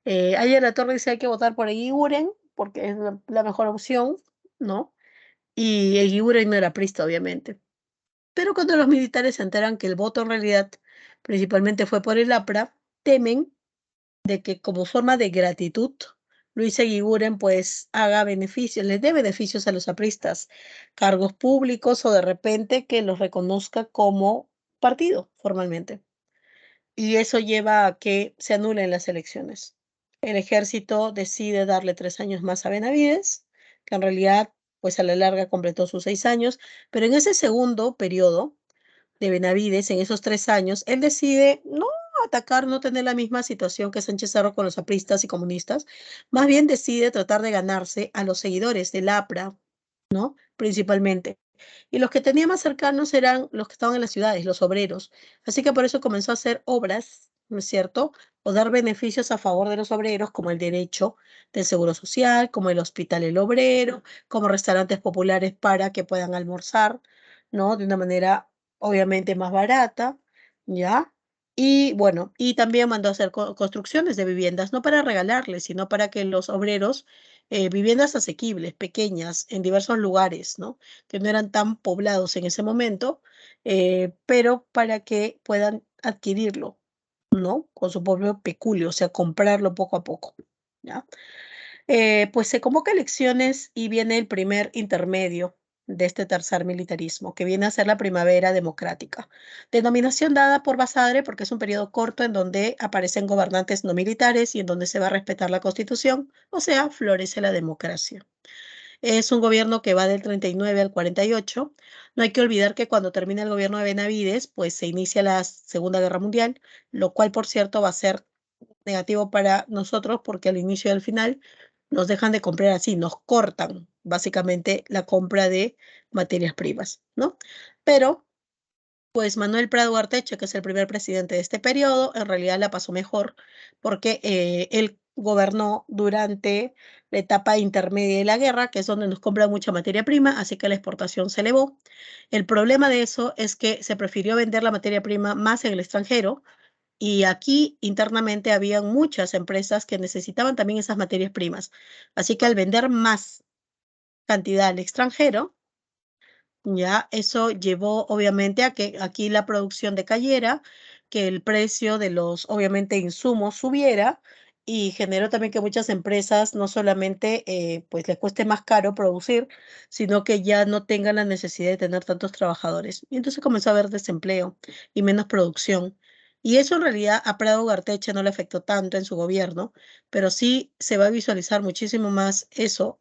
Aya La Torre dice hay que votar por Eguiguren porque es la mejor opción, ¿no? Y Eguiguren no era priista, obviamente. Pero cuando los militares se enteran que el voto en realidad principalmente fue por el APRA, temen de que como forma de gratitud, Luis Eguiguren pues haga beneficios, les dé beneficios a los apristas, cargos públicos o de repente que los reconozca como partido formalmente. Y eso lleva a que se anulen las elecciones. El ejército decide darle 3 años más a Benavides, que en realidad pues a la larga completó sus 6 años, pero en ese segundo periodo de Benavides, en esos 3 años, él decide no atacar, no tener la misma situación que Sánchez Cerro con los apristas y comunistas, más bien decide tratar de ganarse a los seguidores del APRA, ¿no? Principalmente. Y los que tenía más cercanos eran los que estaban en las ciudades, los obreros. Así que por eso comenzó a hacer obras, ¿no es cierto? O dar beneficios a favor de los obreros, como el derecho del seguro social, como el hospital El Obrero, como restaurantes populares para que puedan almorzar, ¿no? De una manera obviamente más barata, ¿ya? Y bueno, y también mandó a hacer construcciones de viviendas, no para regalarles, sino para que los obreros, viviendas asequibles, pequeñas, en diversos lugares, ¿no? Que no eran tan poblados en ese momento, pero para que puedan adquirirlo, ¿no? Con su propio peculio, o sea, comprarlo poco a poco, ¿ya? Pues se convoca elecciones y viene el primer intermedio de este tercer militarismo, que viene a ser la Primavera Democrática. Denominación dada por Basadre porque es un periodo corto en donde aparecen gobernantes no militares y en donde se va a respetar la Constitución, o sea, florece la democracia. Es un gobierno que va del 39 al 48. No hay que olvidar que cuando termina el gobierno de Benavides, pues se inicia la Segunda Guerra Mundial, lo cual, por cierto, va a ser negativo para nosotros porque al inicio y al final nos dejan de comprar así, nos cortan básicamente la compra de materias primas, ¿no? Pero pues Manuel Prado Arteche, que es el primer presidente de este periodo, en realidad la pasó mejor porque él gobernó durante la etapa intermedia de la guerra, que es donde nos compran mucha materia prima, así que la exportación se elevó. El problema de eso es que se prefirió vender la materia prima más en el extranjero y aquí internamente había muchas empresas que necesitaban también esas materias primas. Así que al vender más cantidad al extranjero, ya, eso llevó obviamente a que aquí la producción decayera, que el precio de los, obviamente, insumos subiera y generó también que muchas empresas no solamente pues les cueste más caro producir, sino que ya no tengan la necesidad de tener tantos trabajadores. Y entonces comenzó a haber desempleo y menos producción. Y eso en realidad a Prado Garteche no le afectó tanto en su gobierno, pero sí se va a visualizar muchísimo más eso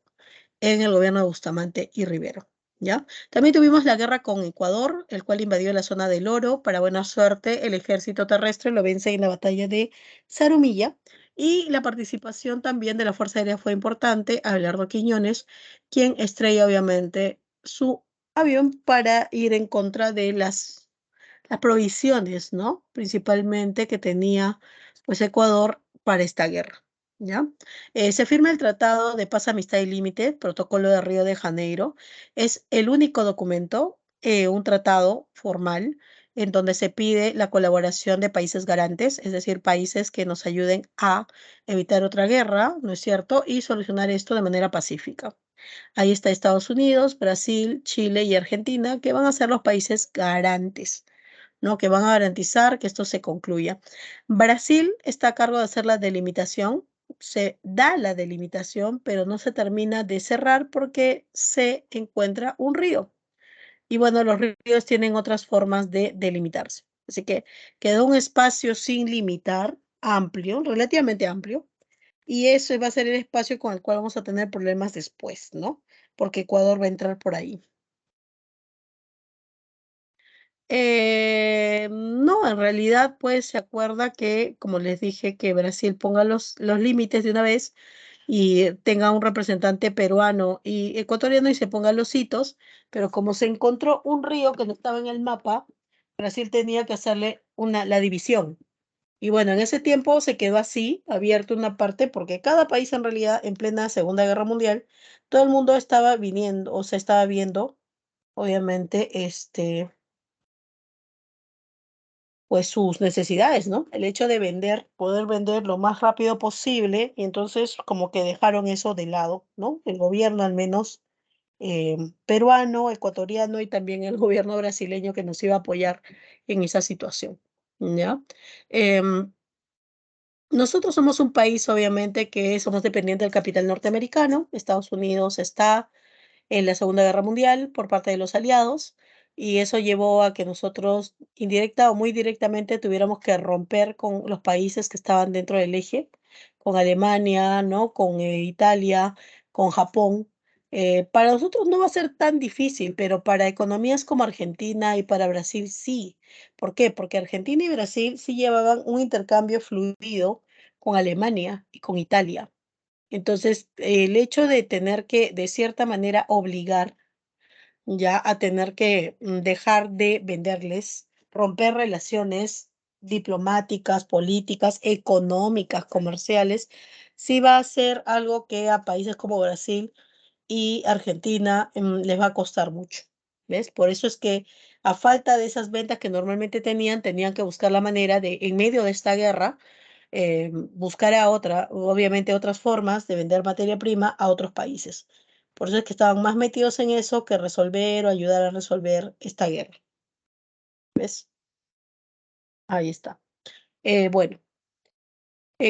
en el gobierno de Bustamante y Rivero, ¿ya? También tuvimos la guerra con Ecuador, el cual invadió la zona del Oro. Para buena suerte, el ejército terrestre lo vence en la batalla de Zarumilla y la participación también de la Fuerza Aérea fue importante. Abelardo Quiñones, quien estrella obviamente su avión para ir en contra de las provisiones, ¿no? Principalmente que tenía pues Ecuador para esta guerra, ¿ya? Se firma el Tratado de Paz, Amistad y Límite, Protocolo de Río de Janeiro. Es el único documento, un tratado formal, en donde se pide la colaboración de países garantes, es decir, países que nos ayuden a evitar otra guerra, ¿no es cierto? Y solucionar esto de manera pacífica. Ahí está Estados Unidos, Brasil, Chile y Argentina, que van a ser los países garantes, ¿no? Que van a garantizar que esto se concluya. Brasil está a cargo de hacer la delimitación, se da la delimitación, pero no se termina de cerrar porque se encuentra un río. Y bueno, los ríos tienen otras formas de delimitarse. Así que quedó un espacio sin limitar, amplio, relativamente amplio, y eso va a ser el espacio con el cual vamos a tener problemas después, ¿no? Porque Ecuador va a entrar por ahí. No, en realidad, pues se acuerda que, como les dije, que Brasil ponga los límites de una vez y tenga un representante peruano y ecuatoriano y se ponga los hitos, pero como se encontró un río que no estaba en el mapa, Brasil tenía que hacerle la división. Y bueno, en ese tiempo se quedó así, abierto una parte, porque cada país en realidad, en plena Segunda Guerra Mundial, todo el mundo estaba viniendo, o se estaba viendo, obviamente, pues sus necesidades, ¿no? El hecho de vender, poder vender lo más rápido posible, y entonces como que dejaron eso de lado, ¿no? El gobierno al menos peruano, ecuatoriano y también el gobierno brasileño que nos iba a apoyar en esa situación, ¿ya? Em, Nosotros somos un país, obviamente, que somos dependientes del capital norteamericano. Estados Unidos está en la Segunda Guerra Mundial por parte de los aliados y eso llevó a que nosotros, indirecta o muy directamente, tuviéramos que romper con los países que estaban dentro del eje, con Alemania, ¿no? Con Italia, con Japón. Para nosotros no va a ser tan difícil, pero para economías como Argentina y para Brasil sí. ¿Por qué? Porque Argentina y Brasil sí llevaban un intercambio fluido con Alemania y con Italia. Entonces, el hecho de tener que, de cierta manera, obligar ya a tener que dejar de venderles, romper relaciones diplomáticas, políticas, económicas, comerciales, sí va a ser algo que a países como Brasil y Argentina les va a costar mucho. ¿Ves? Por eso es que a falta de esas ventas que normalmente tenían que buscar la manera de, en medio de esta guerra, buscar a obviamente otras formas de vender materia prima a otros países. Por eso es que estaban más metidos en eso que resolver o ayudar a resolver esta guerra. ¿Ves? Ahí está. Bueno,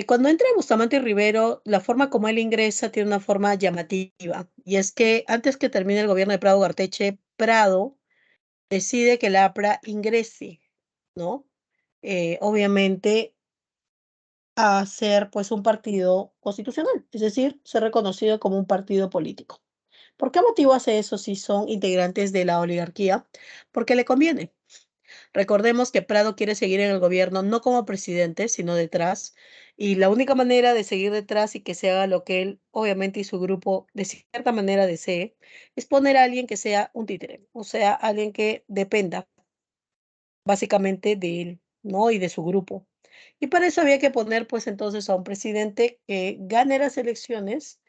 cuando entra Bustamante Rivero, la forma como él ingresa tiene una forma llamativa. Y es que antes que termine el gobierno de Prado Garteche, Prado decide que la APRA ingrese, ¿no? Obviamente a ser pues un partido constitucional, es decir, ser reconocido como un partido político. ¿Por qué motivo hace eso si son integrantes de la oligarquía? Porque le conviene. Recordemos que Prado quiere seguir en el gobierno no como presidente, sino detrás, y la única manera de seguir detrás y que se haga lo que él, obviamente, y su grupo de cierta manera desee, es poner a alguien que sea un títere, o sea, alguien que dependa básicamente de él, ¿no? Y de su grupo. Y para eso había que poner, pues entonces, a un presidente que gane las elecciones,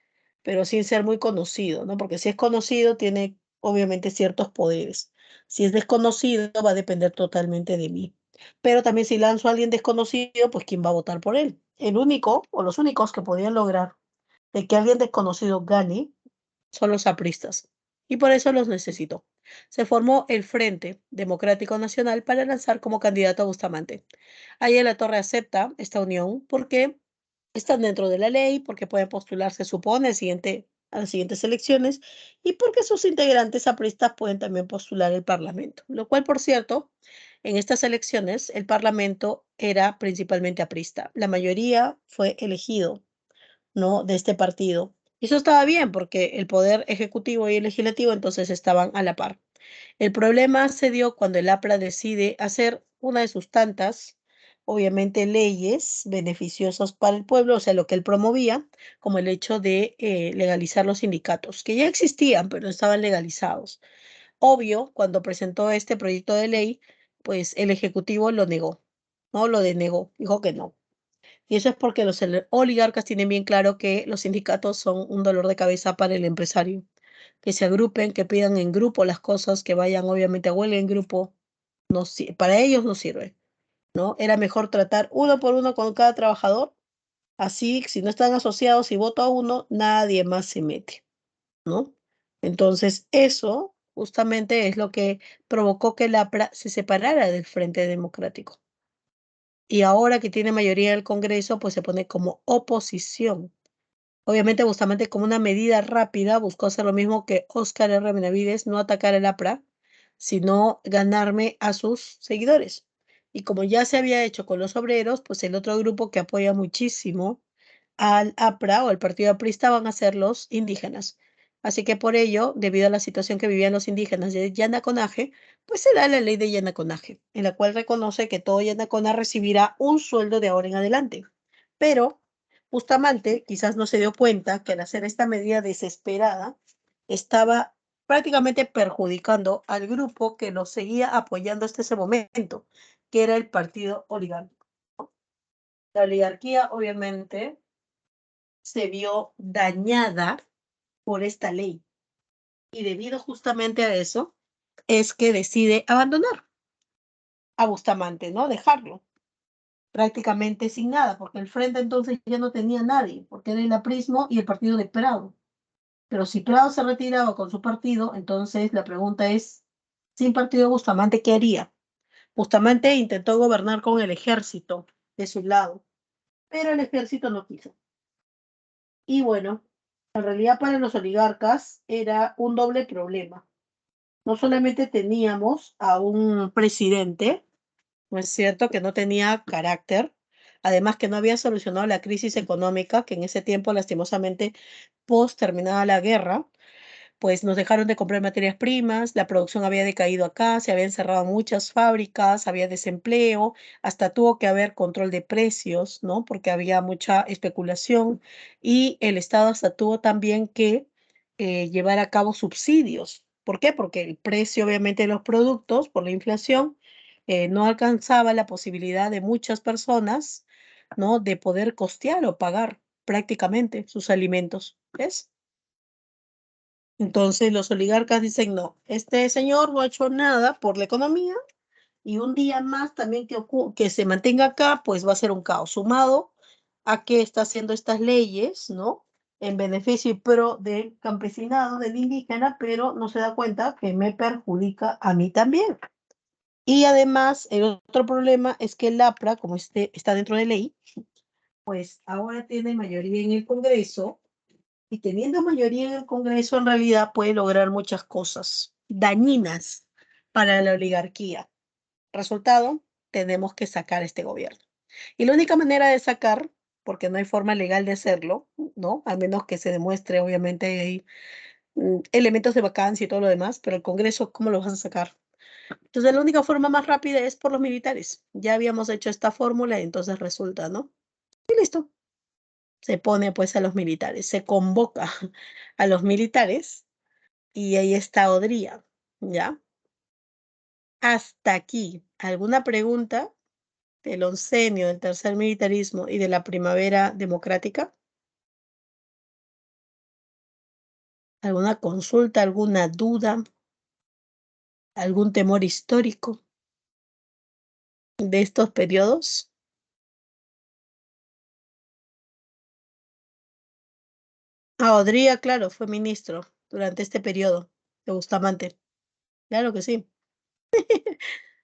pero sin ser muy conocido, ¿no? Porque si es conocido, tiene obviamente ciertos poderes. Si es desconocido, va a depender totalmente de mí. Pero también si lanzo a alguien desconocido, pues ¿quién va a votar por él? El único o los únicos que podían lograr de que alguien desconocido gane son los apristas, y por eso los necesitó. Se formó el Frente Democrático Nacional para lanzar como candidato a Bustamante. Ahí la Torre acepta esta unión porque están dentro de la ley, porque pueden postularse, supone, a las siguientes elecciones, y porque sus integrantes apristas pueden también postular el Parlamento. Lo cual, por cierto, en estas elecciones el Parlamento era principalmente aprista. La mayoría fue elegido, ¿no? De este partido. Y eso estaba bien porque el poder ejecutivo y el legislativo entonces estaban a la par. El problema se dio cuando el APRA decide hacer una de sus tantas, obviamente, leyes beneficiosas para el pueblo, o sea, lo que él promovía, como el hecho de legalizar los sindicatos, que ya existían, pero no estaban legalizados. Obvio, cuando presentó este proyecto de ley, pues el Ejecutivo lo negó, ¿no? Lo denegó, dijo que no. Y eso es porque los oligarcas tienen bien claro que los sindicatos son un dolor de cabeza para el empresario. Que se agrupen, que pidan en grupo las cosas, que vayan obviamente a huelga en grupo, no, para ellos no sirve, ¿no? Era mejor tratar uno por uno con cada trabajador. Así, si no están asociados y voto a uno, nadie más se mete, ¿no? Entonces, eso justamente es lo que provocó que el APRA se separara del Frente Democrático. Y ahora que tiene mayoría en el Congreso, pues se pone como oposición. Obviamente, Bustamante, como una medida rápida, buscó hacer lo mismo que Óscar R. Benavides, no atacar el APRA, sino ganarme a sus seguidores. Y como ya se había hecho con los obreros, pues el otro grupo que apoya muchísimo al APRA o al partido aprista van a ser los indígenas. Así que por ello, debido a la situación que vivían los indígenas de Yanaconaje, pues se da la ley de Yanaconaje, en la cual reconoce que todo Yanacona recibirá un sueldo de ahora en adelante. Pero Bustamante quizás no se dio cuenta que al hacer esta medida desesperada, estaba prácticamente perjudicando al grupo que lo seguía apoyando hasta ese momento, que era el partido oligárquico. La oligarquía, obviamente, se vio dañada por esta ley y debido justamente a eso es que decide abandonar. a Bustamante, ¿no? Dejarlo prácticamente sin nada, porque el frente entonces ya no tenía nadie, porque era el aprismo y el partido de Prado. Pero si Prado se retiraba con su partido, entonces la pregunta es, sin partido Bustamante, ¿qué haría? Bustamante intentó gobernar con el ejército de su lado, pero el ejército no quiso. Y bueno, en realidad para los oligarcas era un doble problema. No solamente teníamos a un presidente, ¿no es cierto?, que no tenía carácter, además que no había solucionado la crisis económica, que en ese tiempo, lastimosamente, post terminada la guerra, pues nos dejaron de comprar materias primas, la producción había decaído acá, se habían cerrado muchas fábricas, había desempleo, hasta tuvo que haber control de precios, ¿no? Porque había mucha especulación y el Estado hasta tuvo también que llevar a cabo subsidios. ¿Por qué? Porque el precio, obviamente, de los productos por la inflación no alcanzaba la posibilidad de muchas personas, ¿no? De poder costear o pagar prácticamente sus alimentos. ¿Ves? Entonces los oligarcas dicen, no, este señor no ha hecho nada por la economía y un día más también que se mantenga acá, pues va a ser un caos, sumado a que está haciendo estas leyes, ¿no? En beneficio y pro del campesinado, del indígena, pero no se da cuenta que me perjudica a mí también. Y además, el otro problema es que el APRA, como este está dentro de ley, pues ahora tiene mayoría en el Congreso y teniendo mayoría en el Congreso, en realidad puede lograr muchas cosas dañinas para la oligarquía. Resultado, tenemos que sacar este gobierno. Y la única manera de sacar, porque no hay forma legal de hacerlo, ¿no? A menos que se demuestre, obviamente, hay elementos de vacancia y todo lo demás, pero el Congreso, ¿cómo lo vas a sacar? Entonces, la única forma más rápida es por los militares. Ya habíamos hecho esta fórmula y entonces resulta, ¿no? Y listo. Se pone pues a los militares, se convoca a los militares y ahí está Odría, ¿ya? Hasta aquí, ¿alguna pregunta del oncenio, del tercer militarismo y de la primavera democrática? ¿Alguna consulta, alguna duda, algún temor histórico de estos periodos? Ah, Odría, claro, fue ministro durante este periodo de Bustamante. Claro que sí.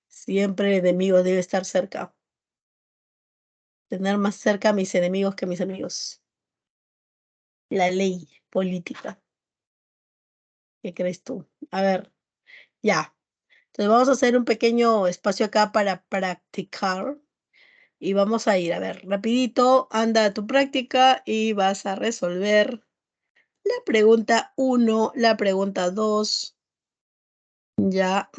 Siempre el enemigo debe estar cerca. Tener más cerca a mis enemigos que a mis amigos. La ley política. ¿Qué crees tú? A ver, ya. Entonces vamos a hacer un pequeño espacio acá para practicar y vamos a ir, a ver, rapidito, anda a tu práctica y vas a resolver la pregunta uno, la pregunta 2, ya,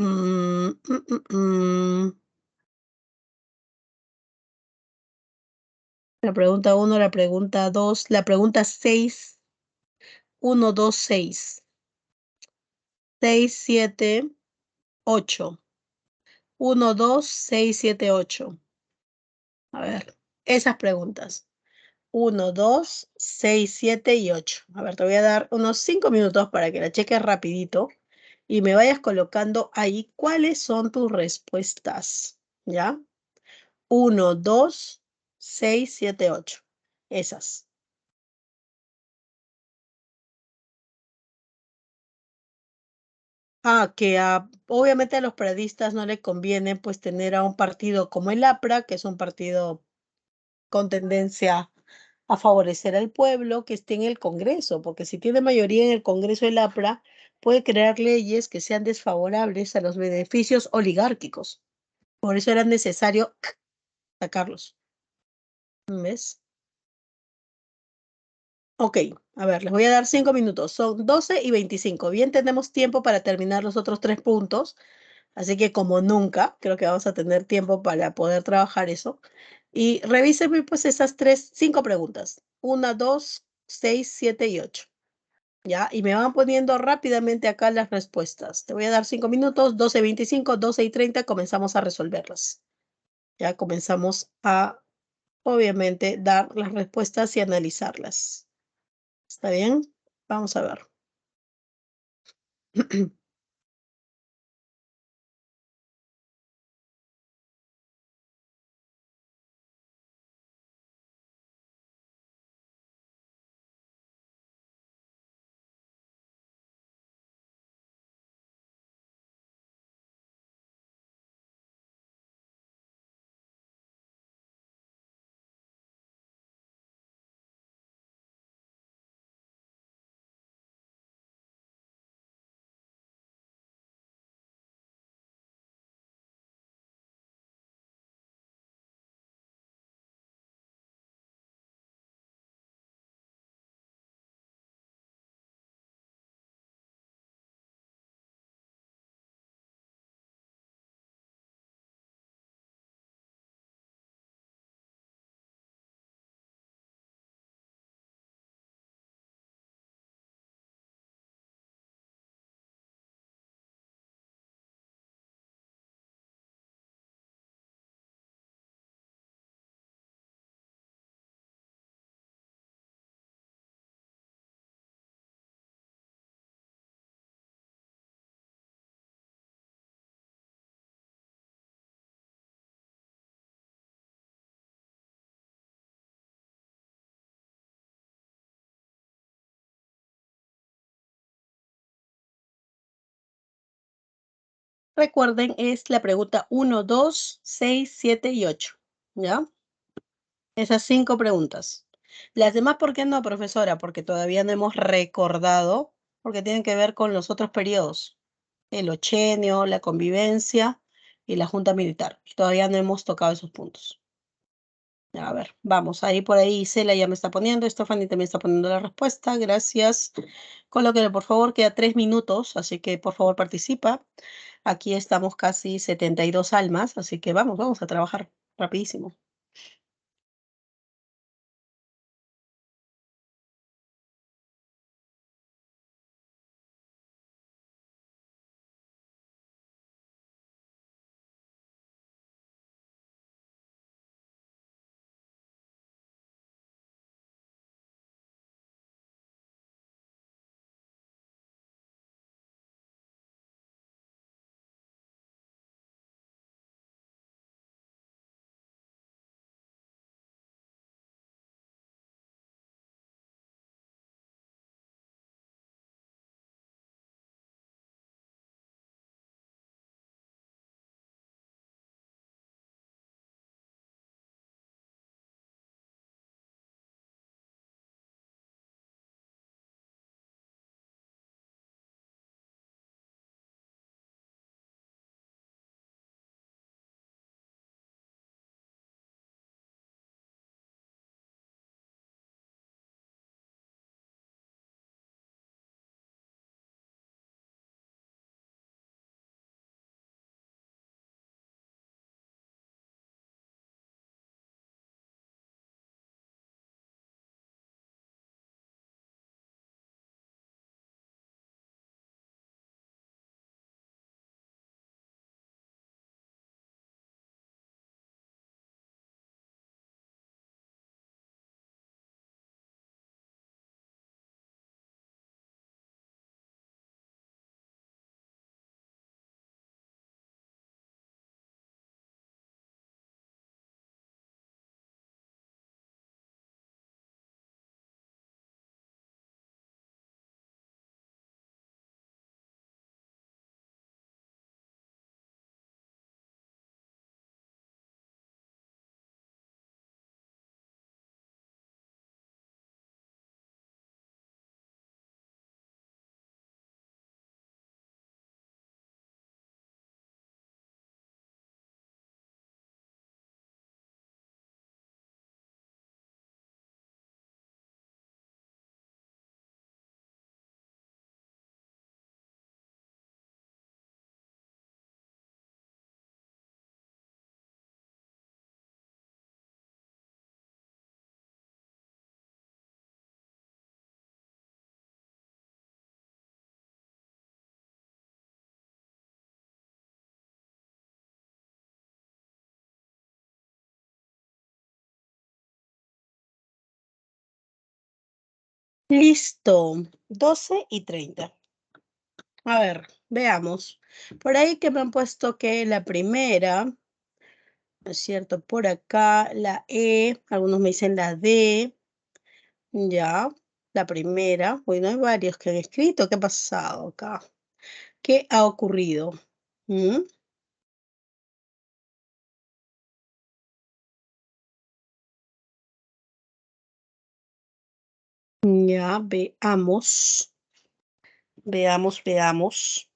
la pregunta uno, la pregunta 2, la pregunta 6, 1, 2, 6, 6, 7, 8, 1, 2, 6, 7, 8. A ver, esas preguntas. 1, 2, 6, 7 y 8. A ver, te voy a dar unos 5 minutos para que la cheques rapidito y me vayas colocando ahí cuáles son tus respuestas. ¿Ya? 1, 2, 6, 7, 8. Esas. Que obviamente a los periodistas no le conviene pues tener a un partido como el APRA, que es un partido con tendencia a favorecer al pueblo que esté en el Congreso, porque si tiene mayoría en el Congreso el APRA, puede crear leyes que sean desfavorables a los beneficios oligárquicos. Por eso era necesario sacarlos. ¿Ves? Ok, a ver, les voy a dar 5 minutos. Son 12:25. Bien, tenemos tiempo para terminar los otros 3 puntos. Así que como nunca, creo que vamos a tener tiempo para poder trabajar eso. Y revísenme pues esas 5 preguntas. 1, 2, 6, 7 y 8. ¿Ya? Y me van poniendo rápidamente acá las respuestas. Te voy a dar 5 minutos, 12:25, 12:30, comenzamos a resolverlas. Ya comenzamos a, obviamente, dar las respuestas y analizarlas. ¿Está bien? Vamos a ver. recuerden, es la pregunta 1, 2, 6, 7 y 8. ¿Ya? Esas 5 preguntas. Las demás, ¿por qué no, profesora? Porque todavía no hemos recordado, porque tienen que ver con los otros periodos, el ochenio, la convivencia y la junta militar. Todavía no hemos tocado esos puntos. A ver, vamos, ahí por ahí Isela ya me está poniendo, Stephanie también está poniendo la respuesta, gracias. Colóquelo, por favor, queda 3 minutos, así que por favor participa. Aquí estamos casi 72 almas, así que vamos a trabajar rapidísimo. Listo, 12:30. A ver, veamos. Por ahí que me han puesto que la primera, ¿no es cierto? Por acá la E, algunos me dicen la D, ya, la primera. Bueno, hay varios que han escrito. ¿Qué ha pasado acá? ¿Qué ha ocurrido? ¿Mm? Ya, veamos, veamos.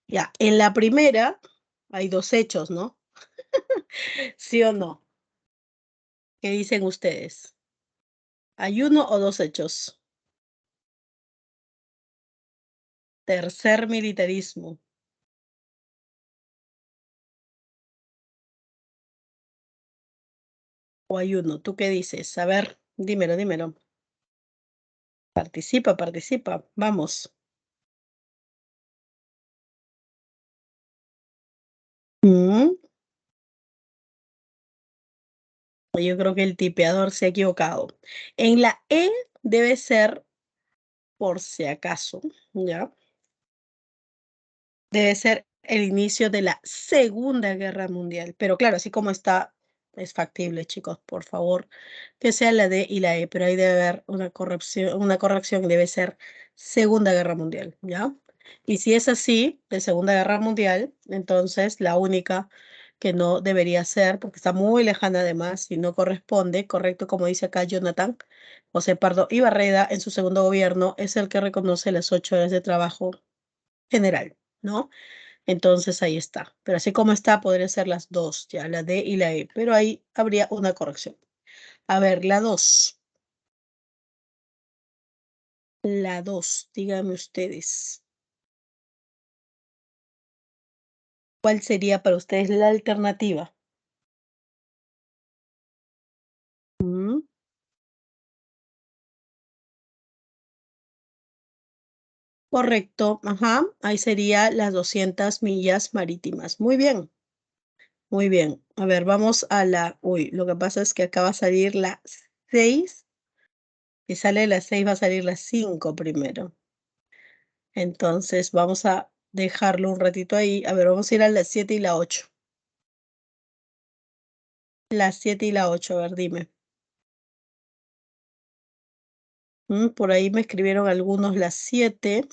Ya, en la primera hay dos hechos, ¿no? ¿Sí o no? ¿Qué dicen ustedes? ¿Hay uno o dos hechos? Tercer militarismo. ¿O hay uno? ¿Tú qué dices? A ver, dímelo. Participa. Vamos. Mm, Yo creo que el tipeador se ha equivocado. En la E debe ser por si acaso, ¿ya? Debe ser el inicio de la Segunda Guerra Mundial. Pero claro, así como está es factible, chicos, por favor, que sea la D y la E, pero ahí debe haber una corrección, debe ser Segunda Guerra Mundial, ¿ya? Y si es así, de Segunda Guerra Mundial, entonces la única que no debería ser, porque está muy lejana además y no corresponde, correcto, como dice acá Jonathan, José Pardo Ibarreda en su segundo gobierno, es el que reconoce las 8 horas de trabajo general, ¿no? Entonces ahí está. Pero así como está, podría ser las dos, ya, la D y la E. Pero ahí habría una corrección. A ver, la 2. La 2, díganme ustedes. ¿Cuál sería para ustedes la alternativa? Mm, correcto, ajá. Ahí sería las 200 millas marítimas. Muy bien, muy bien. A ver, vamos a la... Uy, lo que pasa es que acá va a salir la 6. Si sale la 6 va a salir la 5 primero. Entonces vamos a dejarlo un ratito ahí. A ver, vamos a ir a las 7 y la 8. Las 7 y la 8, a ver, dime. Por ahí me escribieron algunos las 7.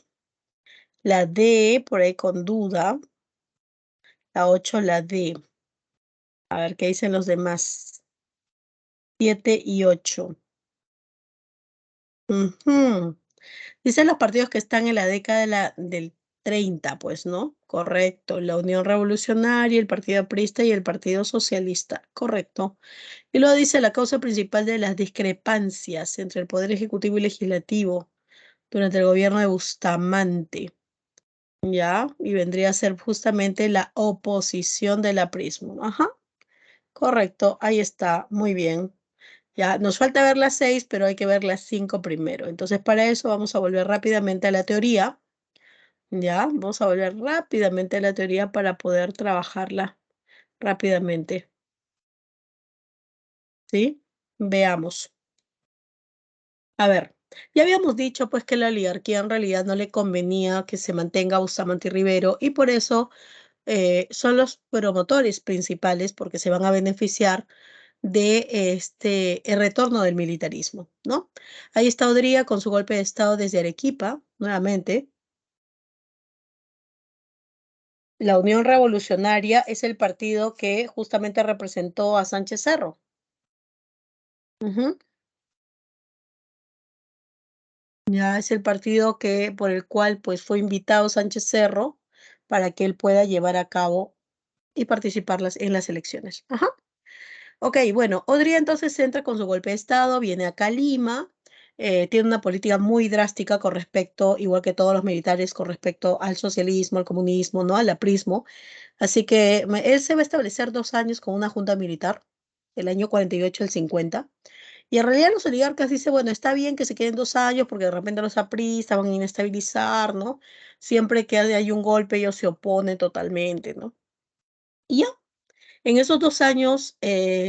La D, por ahí con duda. La 8, la D. A ver qué dicen los demás. 7 y 8. Ujú. Dicen los partidos que están en la década del 30, pues, ¿no? Correcto. La Unión Revolucionaria, el Partido Aprista y el Partido Socialista. Correcto. Y luego dice la causa principal de las discrepancias entre el Poder Ejecutivo y Legislativo durante el gobierno de Bustamante, ¿ya? Y vendría a ser justamente la oposición del aprismo. Ajá, correcto, ahí está, muy bien. Ya, nos falta ver las 6, pero hay que ver las 5 primero. Entonces, para eso vamos a volver rápidamente a la teoría, ¿ya? Vamos a volver rápidamente a la teoría para poder trabajarla rápidamente, ¿sí? Veamos. A ver, ya habíamos dicho pues que la oligarquía en realidad no le convenía que se mantenga Bustamante y Rivero y por eso son los promotores principales porque se van a beneficiar de el retorno del militarismo, ¿no? Ahí está Odría con su golpe de estado desde Arequipa, nuevamente. La Unión Revolucionaria es el partido que justamente representó a Sánchez Cerro. Ujú. Ya es el partido por el cual pues fue invitado Sánchez Cerro para que él pueda llevar a cabo y participar en las elecciones. Ajá. Ok, bueno, Odría entonces entra con su golpe de estado, viene acá a Lima, tiene una política muy drástica con respecto, igual que todos los militares, con respecto al socialismo, al comunismo, ¿no? Al aprismo. Así que él se va a establecer 2 años con una junta militar, el año 48 al 50. Y en realidad los oligarcas dicen, bueno, está bien que se queden 2 años porque de repente los apristas van a inestabilizar, ¿no? Siempre que hay un golpe ellos se oponen totalmente, ¿no? Y ya, en esos 2 años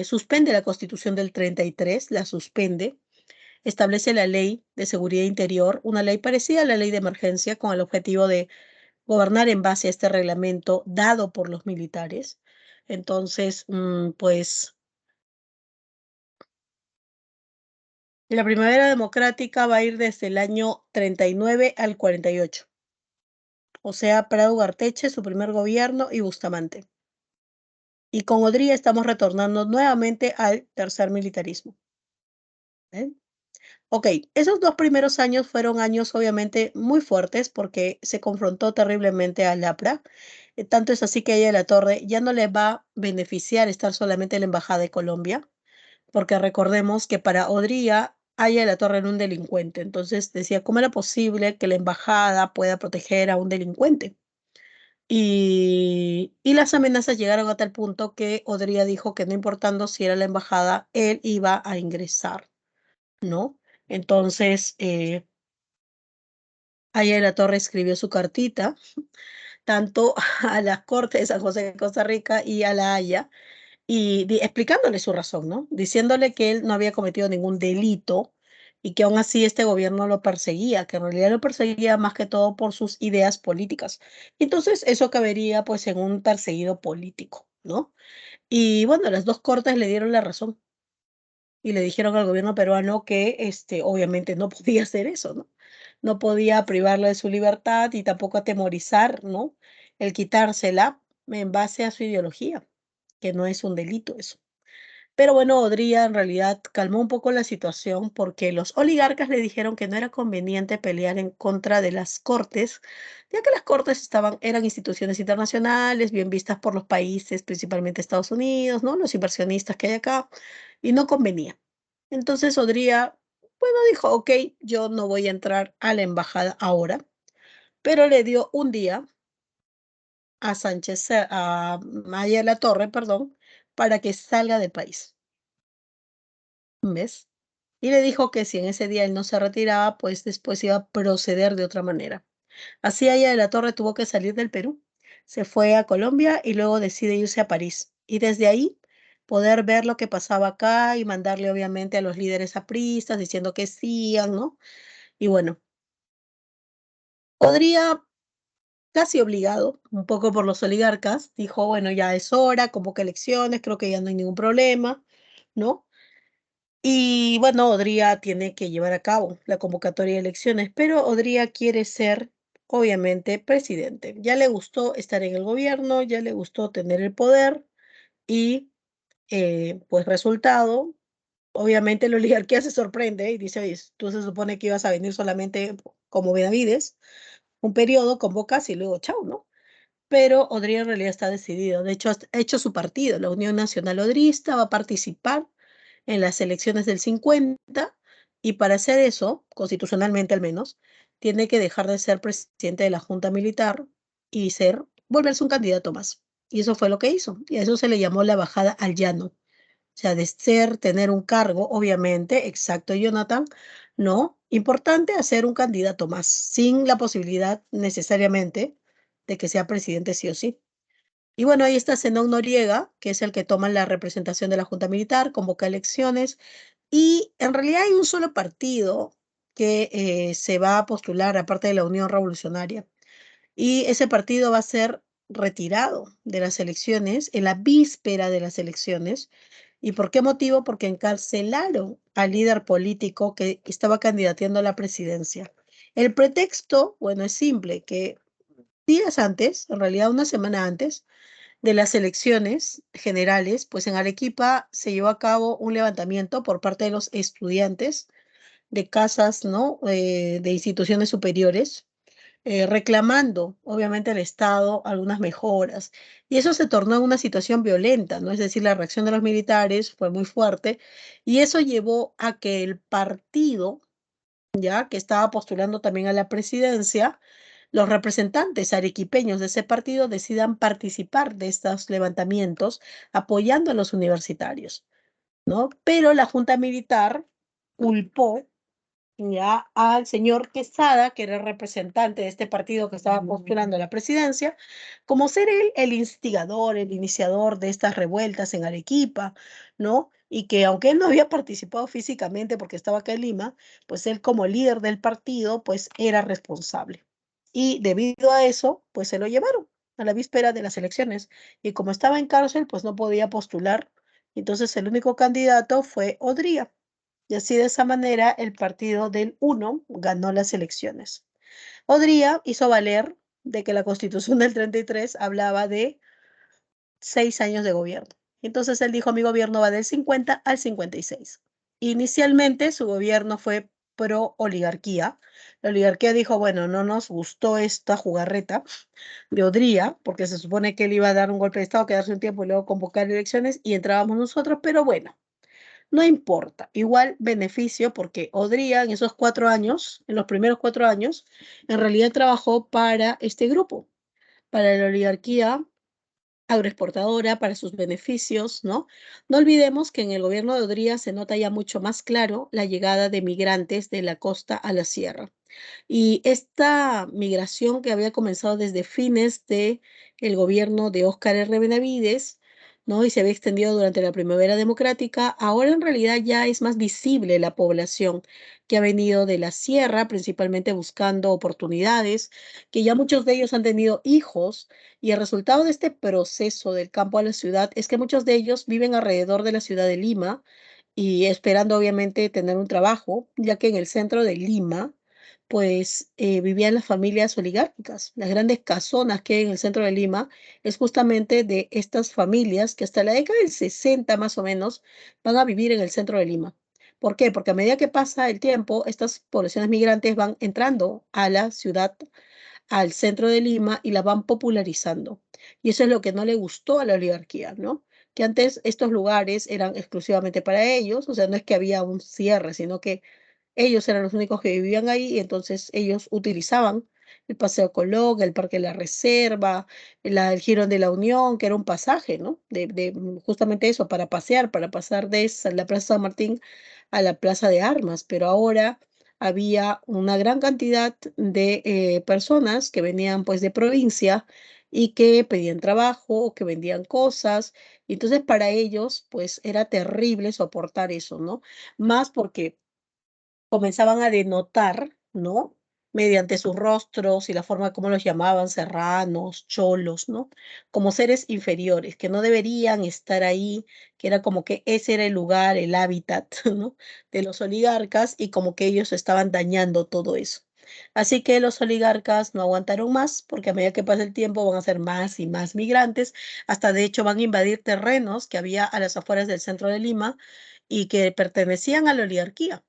suspende la Constitución del 33, la suspende, establece la Ley de Seguridad Interior, una ley parecida a la Ley de Emergencia con el objetivo de gobernar en base a este reglamento dado por los militares. Entonces, pues la primavera democrática va a ir desde el año 39 al 48. O sea, Prado Ugarteche, su primer gobierno, y Bustamante. Y con Odría estamos retornando nuevamente al tercer militarismo. ¿Eh? Ok, esos 2 primeros años fueron años obviamente muy fuertes porque se confrontó terriblemente a Lapra. Tanto es así que a ella la Torre ya no le va a beneficiar estar solamente en la Embajada de Colombia, porque recordemos que para Odría, Aya de la Torre era un delincuente. Entonces decía, ¿cómo era posible que la embajada pueda proteger a un delincuente? Y las amenazas llegaron a tal punto que Odría dijo que no importando si era la embajada, él iba a ingresar, ¿no? Entonces, Aya de la Torre escribió su cartita, tanto a la Corte de San José de Costa Rica y a la Haya, y explicándole su razón, ¿no? Diciéndole que él no había cometido ningún delito y que aún así este gobierno lo perseguía, que en realidad lo perseguía más que todo por sus ideas políticas. Entonces, eso cabería pues en un perseguido político. ¿no? Y bueno, las dos cortes le dieron la razón y le dijeron al gobierno peruano que obviamente no podía hacer eso, ¿no? No podía privarlo de su libertad y tampoco atemorizar, ¿no? El quitársela en base a su ideología, que no es un delito eso. Pero bueno, Odría en realidad calmó un poco la situación porque los oligarcas le dijeron que no era conveniente pelear en contra de las cortes, ya que las cortes eran instituciones internacionales, bien vistas por los países, principalmente Estados Unidos, ¿no? Los inversionistas que hay acá, y no convenía. Entonces Odría, bueno, dijo, ok, yo no voy a entrar a la embajada ahora, pero le dio un día a a Maya La Torre, perdón, para que salga del país. ¿Ves? Y le dijo que si en ese día él no se retiraba, pues después iba a proceder de otra manera. Así Aya de la Torre tuvo que salir del Perú, se fue a Colombia y luego decide irse a París. Y desde ahí poder ver lo que pasaba acá y mandarle obviamente a los líderes apristas diciendo que sigan, ¿no? Y bueno, podría, casi obligado, un poco por los oligarcas, dijo, bueno, ya es hora, convoca elecciones, creo que ya no hay ningún problema, ¿no? Y bueno, Odría tiene que llevar a cabo la convocatoria de elecciones, pero Odría quiere ser, obviamente, presidente. Ya le gustó estar en el gobierno, ya le gustó tener el poder y, pues, resultado, obviamente la oligarquía se sorprende y dice, oye, tú se supone que ibas a venir solamente como Benavides, un periodo, convocas y luego chao, ¿no? Pero Odría en realidad está decidido. De hecho, ha hecho su partido, la Unión Nacional Odrista, va a participar en las elecciones del 50 y para hacer eso, constitucionalmente al menos, tiene que dejar de ser presidente de la Junta Militar y volverse un candidato más. Y eso fue lo que hizo. Y a eso se le llamó la bajada al llano. O sea, de ser, tener un cargo, obviamente, exacto, Jonathan, no, importante a ser un candidato más, sin la posibilidad necesariamente de que sea presidente sí o sí. Y bueno, ahí está Zenón Noriega, que es el que toma la representación de la Junta Militar, convoca elecciones, y en realidad hay un solo partido que se va a postular, aparte de la Unión Revolucionaria, y ese partido va a ser retirado de las elecciones en la víspera de las elecciones. ¿Y por qué motivo? Porque encarcelaron al líder político que estaba candidateando a la presidencia. El pretexto, bueno, es simple, que días antes, en realidad una semana antes, de las elecciones generales, pues en Arequipa se llevó a cabo un levantamiento por parte de los estudiantes de casas, ¿no? De instituciones superiores, reclamando, obviamente, al Estado algunas mejoras. Y eso se tornó en una situación violenta, ¿no? Es decir, la reacción de los militares fue muy fuerte y eso llevó a que el partido, ya que estaba postulando también a la presidencia, los representantes arequipeños de ese partido decidan participar de estos levantamientos apoyando a los universitarios, ¿no? Pero la Junta Militar culpó ya al señor Quesada, que era el representante de este partido que estaba postulando a la presidencia, como ser él el instigador, el iniciador de estas revueltas en Arequipa, ¿no? Y que aunque él no había participado físicamente porque estaba acá en Lima, pues él como líder del partido, pues era responsable. Y debido a eso, pues se lo llevaron a la víspera de las elecciones. Y como estaba en cárcel, pues no podía postular. Entonces el único candidato fue Odría. Y así de esa manera el partido del Uno ganó las elecciones. Odría hizo valer de que la Constitución del 33 hablaba de 6 años de gobierno. Entonces él dijo, mi gobierno va del 50 al 56. Inicialmente su gobierno fue pro oligarquía. La oligarquía dijo, bueno, no nos gustó esta jugarreta de Odría, porque se supone que él iba a dar un golpe de Estado, quedarse un tiempo y luego convocar elecciones y entrábamos nosotros, pero bueno, no importa, igual beneficio porque Odría en esos 4 años, en los primeros 4 años, en realidad trabajó para este grupo, para la oligarquía agroexportadora, para sus beneficios, ¿no? No olvidemos que en el gobierno de Odría se nota ya mucho más claro la llegada de migrantes de la costa a la sierra. Y esta migración que había comenzado desde fines de el gobierno de Óscar R. Benavides, ¿no? Y se había extendido durante la primavera democrática. Ahora en realidad ya es más visible la población que ha venido de la sierra, principalmente buscando oportunidades, que ya muchos de ellos han tenido hijos, y el resultado de este proceso del campo a la ciudad es que muchos de ellos viven alrededor de la ciudad de Lima y esperando obviamente tener un trabajo, ya que en el centro de Lima, pues vivían las familias oligárquicas. Las grandes casonas que hay en el centro de Lima es justamente de estas familias que hasta la década del 60 más o menos van a vivir en el centro de Lima. ¿Por qué? Porque a medida que pasa el tiempo, estas poblaciones migrantes van entrando a la ciudad, al centro de Lima, y la van popularizando. Y eso es lo que no le gustó a la oligarquía, ¿no? Que antes estos lugares eran exclusivamente para ellos, o sea, no es que había un cierre, sino que ellos eran los únicos que vivían ahí, y entonces ellos utilizaban el Paseo Colón, el Parque de la Reserva, el Jirón de la Unión, que era un pasaje, ¿no? Justamente eso, para pasar de la Plaza San Martín a la Plaza de Armas. Pero ahora había una gran cantidad de personas que venían pues de provincia y que pedían trabajo o que vendían cosas. Y entonces para ellos pues era terrible soportar eso, ¿no? Más porque comenzaban a denotar, ¿no? Mediante sus rostros y la forma como los llamaban, serranos, cholos, ¿no? Como seres inferiores, que no deberían estar ahí, que era como que ese era el lugar, el hábitat, ¿no? De los oligarcas, y como que ellos estaban dañando todo eso. Así que los oligarcas no aguantaron más, porque a medida que pasa el tiempo van a ser más y más migrantes, hasta de hecho van a invadir terrenos que había a las afueras del centro de Lima y que pertenecían a la oligarquía,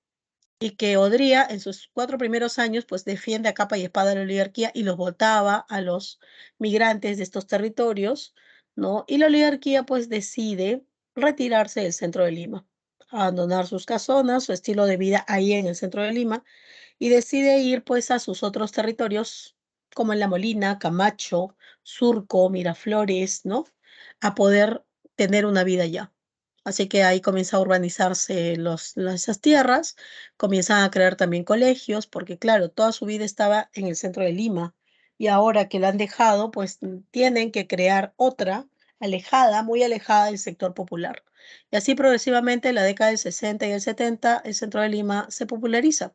y que Odría en sus 4 primeros años pues defiende a capa y espada la oligarquía y los votaba a los migrantes de estos territorios, ¿no? Y la oligarquía pues decide retirarse del centro de Lima, abandonar sus casonas, su estilo de vida ahí en el centro de Lima, y decide ir pues a sus otros territorios como en La Molina, Camacho, Surco, Miraflores, ¿no? A poder tener una vida allá. Así que ahí comienza a urbanizarse esas tierras, comienzan a crear también colegios, porque claro, toda su vida estaba en el centro de Lima, y ahora que la han dejado, pues tienen que crear otra alejada, muy alejada del sector popular. Y así progresivamente en la década del 60 y el 70, el centro de Lima se populariza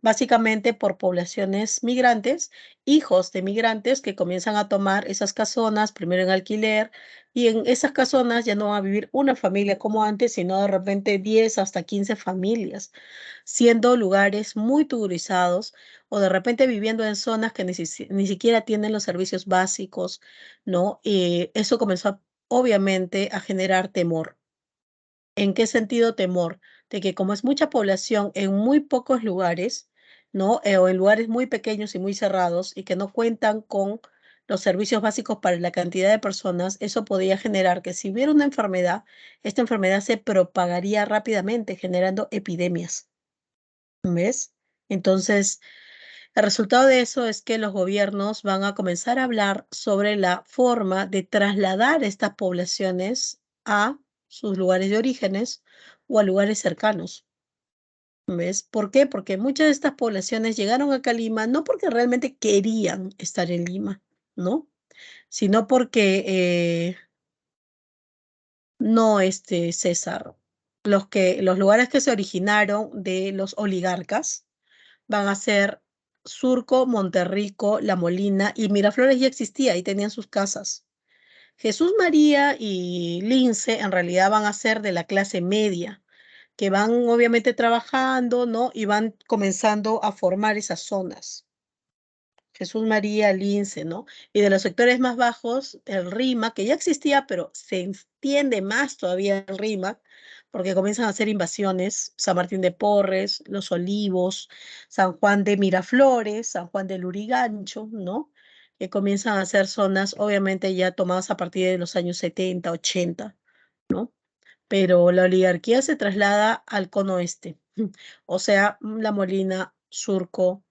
básicamente por poblaciones migrantes, hijos de migrantes que comienzan a tomar esas casonas, primero en alquiler, y en esas casonas ya no va a vivir una familia como antes, sino de repente 10 hasta 15 familias, siendo lugares muy turizados, o de repente viviendo en zonas que ni siquiera tienen los servicios básicos, ¿no? Y eso comenzó obviamente a generar temor. ¿En qué sentido temor? De que como es mucha población en muy pocos lugares, ¿no? O en lugares muy pequeños y muy cerrados, y que no cuentan con los servicios básicos para la cantidad de personas, eso podría generar que si hubiera una enfermedad, esta enfermedad se propagaría rápidamente, generando epidemias. ¿Ves? Entonces, el resultado de eso es que los gobiernos van a comenzar a hablar sobre la forma de trasladar estas poblaciones a sus lugares de orígenes o a lugares cercanos. ¿Ves? ¿Por qué? Porque muchas de estas poblaciones llegaron acá a Lima no porque realmente querían estar en Lima, ¿no? Sino porque no, César, los lugares que se originaron de los oligarcas van a ser Surco, Monterrico, La Molina, y Miraflores ya existía y tenían sus casas. Jesús María y Lince en realidad van a ser de la clase media, que van obviamente trabajando, ¿no? Y van comenzando a formar esas zonas. Jesús María Lince, ¿no? Y de los sectores más bajos, el Rima, que ya existía, pero se extiende más todavía el Rima, porque comienzan a hacer invasiones, San Martín de Porres, Los Olivos, San Juan de Miraflores, San Juan de Lurigancho, ¿no? Que comienzan a ser zonas, obviamente ya tomadas a partir de los años 70, 80, ¿no? Pero la oligarquía se traslada al cono oeste, o sea, La Molina, Surco,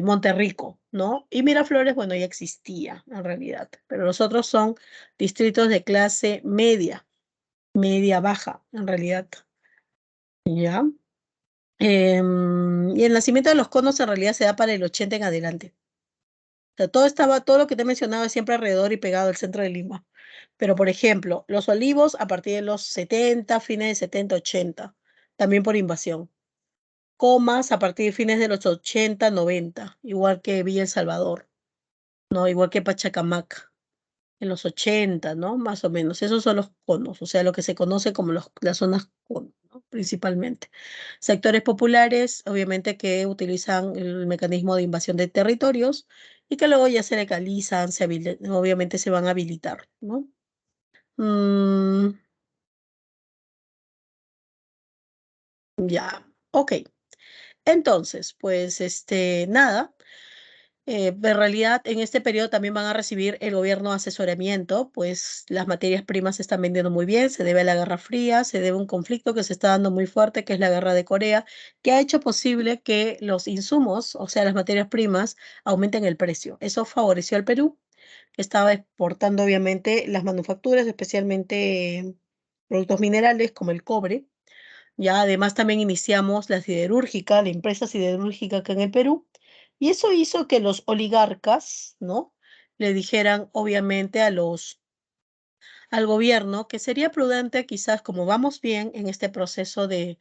Monterrico, ¿no? Y Miraflores, bueno, ya existía en realidad, pero los otros son distritos de clase media, media baja, en realidad, ¿ya? Y el nacimiento de los conos en realidad se da para el 80 en adelante. O sea, todo lo que te he mencionado es siempre alrededor y pegado al centro de Lima. Pero, por ejemplo, los olivos a partir de los 70, fines de 70, 80, también por invasión. Comas a partir de fines de los 80, 90, igual que Villa El Salvador, ¿no? Igual que Pachacamac, en los 80, ¿no? Más o menos. Esos son los conos, o sea, lo que se conoce como las zonas cono, ¿no? Principalmente. Sectores populares, obviamente, que utilizan el mecanismo de invasión de territorios y que luego ya se legalizan, obviamente se van a habilitar, ¿no? Mm, ya, ok. Entonces, pues, nada. En realidad, en este periodo también van a recibir el gobierno asesoramiento, pues las materias primas se están vendiendo muy bien, se debe a la Guerra Fría, se debe a un conflicto que se está dando muy fuerte, que es la Guerra de Corea, que ha hecho posible que los insumos, o sea, las materias primas, aumenten el precio. Eso favoreció al Perú, que estaba exportando obviamente las manufacturas, especialmente productos minerales como el cobre. Ya además también iniciamos la siderúrgica, la empresa siderúrgica acá en el Perú, y eso hizo que los oligarcas, ¿no? Le dijeran obviamente al gobierno que sería prudente quizás como vamos bien en este proceso de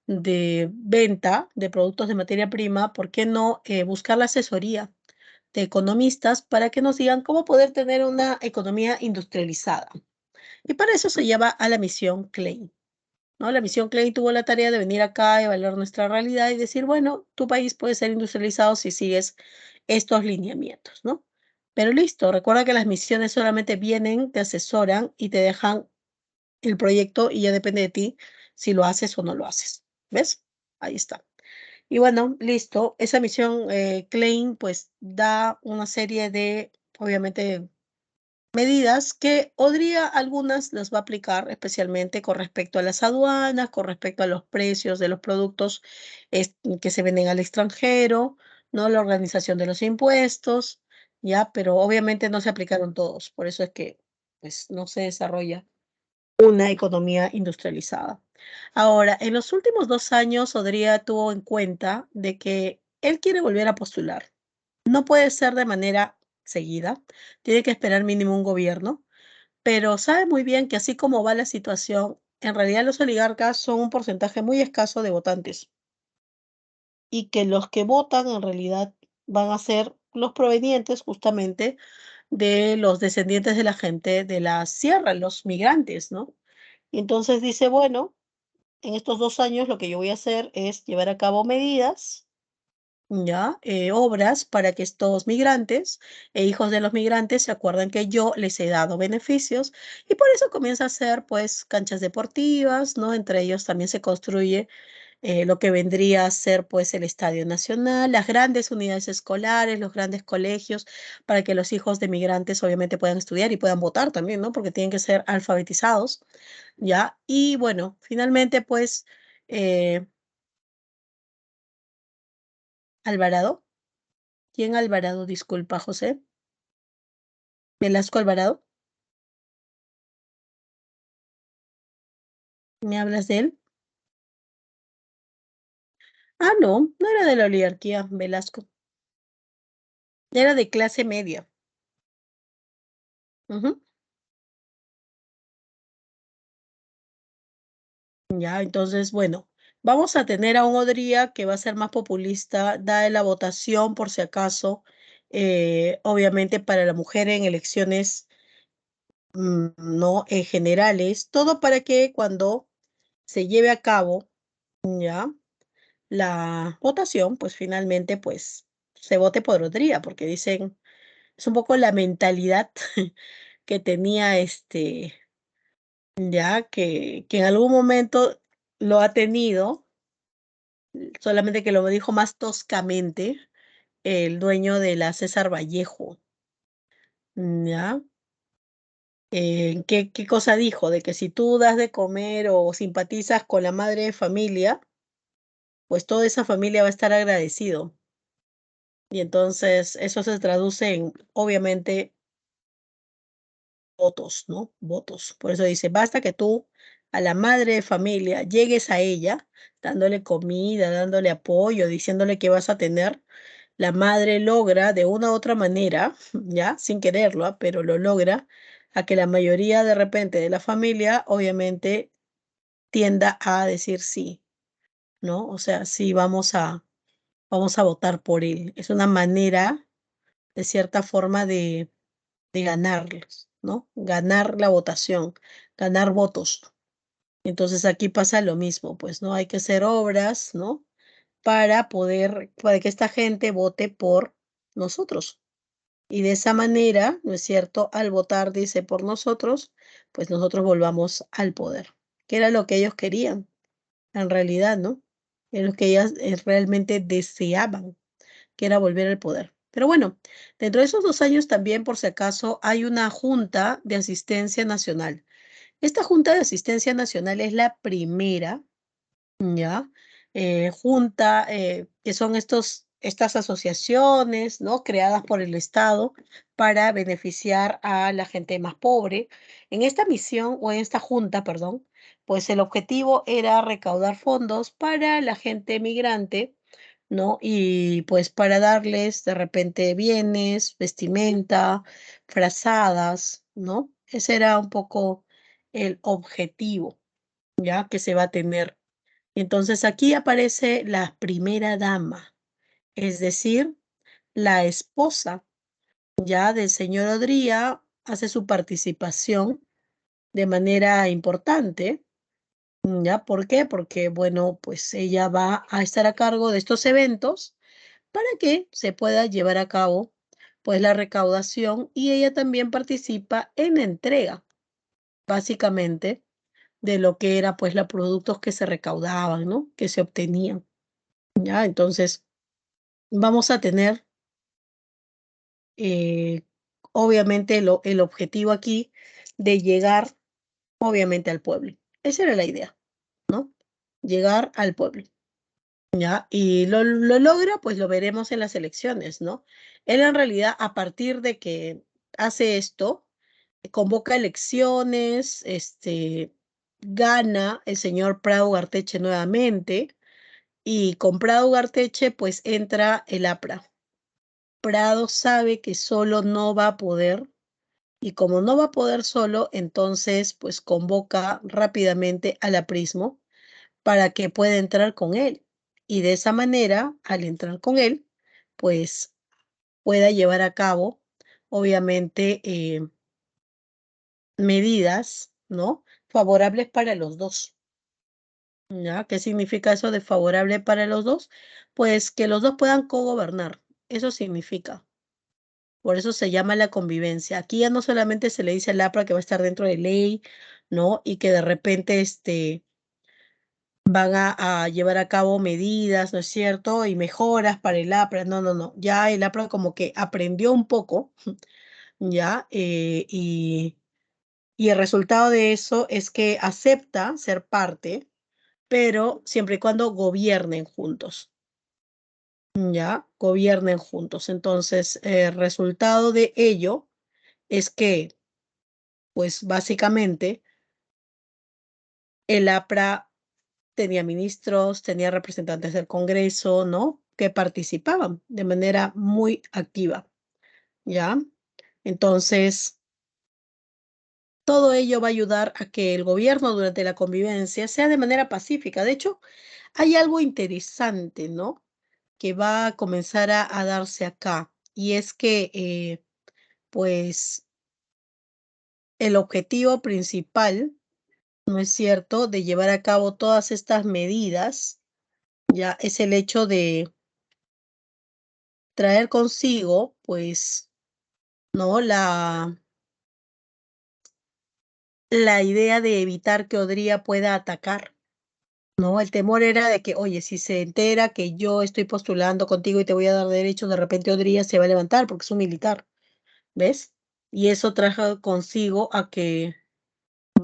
venta de productos de materia prima, ¿por qué no buscar la asesoría de economistas para que nos digan cómo poder tener una economía industrializada? Y para eso se llama a la misión Klein. ¿No? La misión Clay tuvo la tarea de venir acá, evaluar nuestra realidad y decir, bueno, tu país puede ser industrializado si sigues estos lineamientos, ¿no? Pero listo, recuerda que las misiones solamente vienen, te asesoran y te dejan el proyecto y ya depende de ti si lo haces o no lo haces. ¿Ves? Ahí está. Y bueno, listo. Esa misión Klein pues da una serie de, obviamente, medidas que ODRIA algunas las va a aplicar especialmente con respecto a las aduanas, con respecto a los precios de los productos que se venden al extranjero, ¿no? La organización de los impuestos, ya, pero obviamente no se aplicaron todos, por eso es que pues no se desarrolla una economía industrializada. Ahora, en los últimos 2 años, ODRIA tuvo en cuenta de que él quiere volver a postular. No puede ser de manera seguida, tiene que esperar mínimo un gobierno, pero sabe muy bien que así como va la situación, en realidad los oligarcas son un porcentaje muy escaso de votantes y que los que votan en realidad van a ser los provenientes justamente de los descendientes de la gente de la sierra, los migrantes, ¿no? Y entonces dice, bueno, en estos 2 años lo que yo voy a hacer es llevar a cabo medidas, ya, obras para que estos migrantes e hijos de los migrantes se acuerden que yo les he dado beneficios y por eso comienza a hacer pues canchas deportivas, ¿no? Entre ellos también se construye lo que vendría a ser pues el Estadio Nacional, las grandes unidades escolares, los grandes colegios, para que los hijos de migrantes obviamente puedan estudiar y puedan votar también, ¿no? Porque tienen que ser alfabetizados, ¿ya? Y bueno, finalmente pues eh, Alvarado. ¿Quién Alvarado? Disculpa, José. Velasco Alvarado. ¿Me hablas de él? Ah, no, no era de la oligarquía, Velasco. Era de clase media. Ujú. Ya, entonces, bueno, vamos a tener a un Odría que va a ser más populista, da la votación por si acaso, obviamente para la mujer en elecciones no generales, todo para que cuando se lleve a cabo ya la votación, pues finalmente pues se vote por Odría, porque dicen, es un poco la mentalidad que tenía ya que en algún momento lo ha tenido, solamente que lo dijo más toscamente el dueño de la César Vallejo, ¿ya? ¿Qué cosa dijo? De que si tú das de comer o simpatizas con la madre de familia, pues toda esa familia va a estar agradecido. Y entonces eso se traduce en, obviamente, votos, ¿no? Votos. Por eso dice, basta que tú a la madre de familia llegues a ella, dándole comida, dándole apoyo, diciéndole que vas a tener. la madre logra de una u otra manera, ya, sin quererlo, pero lo logra, a que la mayoría de repente de la familia, obviamente, tienda a decir sí, ¿no? O sea, sí, vamos a votar por él. Es una manera, de cierta forma, de ganarlos, ¿no? Ganar la votación, ganar votos. Entonces aquí pasa lo mismo, pues, ¿no? Hay que hacer obras, ¿no? Para que esta gente vote por nosotros. Y de esa manera, ¿no es cierto? Al votar, dice, por nosotros, pues nosotros volvamos al poder, que era lo que ellos querían, en realidad, ¿no? Era lo que ellas realmente deseaban, que era volver al poder. Pero bueno, dentro de esos 2 años también, por si acaso, hay una Junta de Asistencia Nacional. Esta Junta de Asistencia Nacional es la primera, ¿ya? Junta, que son estas asociaciones, ¿no? Creadas por el Estado para beneficiar a la gente más pobre. En esta misión, o en esta junta, perdón, pues el objetivo era recaudar fondos para la gente migrante, ¿no? Y pues para darles de repente bienes, vestimenta, frazadas, ¿no? Ese era un poco el objetivo, ¿ya? Que se va a tener. Entonces aquí aparece la primera dama, es decir, la esposa ya del señor Odría hace su participación de manera importante. ¿Ya? ¿Por qué? Porque, bueno, pues ella va a estar a cargo de estos eventos para que se pueda llevar a cabo, pues, la recaudación, y ella también participa en la entrega, básicamente, de lo que era, pues, los productos que se recaudaban, ¿no? Que se obtenían, ¿ya? Entonces, vamos a tener, eh, obviamente, el objetivo aquí de llegar, obviamente, al pueblo. Esa era la idea, ¿no? Llegar al pueblo, ¿ya? Y lo logra, pues lo veremos en las elecciones, ¿no? Él en realidad, a partir de que hace esto, convoca elecciones, gana el señor Prado Garteche nuevamente, y con Prado Garteche, pues entra el APRA. Prado sabe que solo no va a poder, y como no va a poder solo, entonces pues convoca rápidamente al aprismo para que pueda entrar con él. Y de esa manera, al entrar con él, pues pueda llevar a cabo, obviamente, medidas, ¿no? Favorables para los dos. ¿Ya? ¿Qué significa eso de favorable para los dos? Pues que los dos puedan cogobernar. Eso significa. Por eso se llama la convivencia. Aquí ya no solamente se le dice al APRA que va a estar dentro de ley, ¿no? Y que de repente van a llevar a cabo medidas, ¿no es cierto? Y mejoras para el APRA. No, no, no. Ya el APRA como que aprendió un poco, ¿ya? Y el resultado de eso es que acepta ser parte, pero siempre y cuando gobiernen juntos, ¿ya? Gobiernen juntos. Entonces, el resultado de ello es que, pues básicamente, el APRA tenía ministros, tenía representantes del Congreso, ¿no? Que participaban de manera muy activa, ¿ya? Entonces, todo ello va a ayudar a que el gobierno durante la convivencia sea de manera pacífica. De hecho, hay algo interesante, ¿no? Que va a comenzar a darse acá, y es que, pues, el objetivo principal, ¿no es cierto?, de llevar a cabo todas estas medidas, ya es el hecho de traer consigo, pues, ¿no? La idea de evitar que Odría pueda atacar, ¿no? El temor era de que, oye, si se entera que yo estoy postulando contigo y te voy a dar derechos, de repente Odría se va a levantar porque es un militar, ¿ves? Y eso trajo consigo a que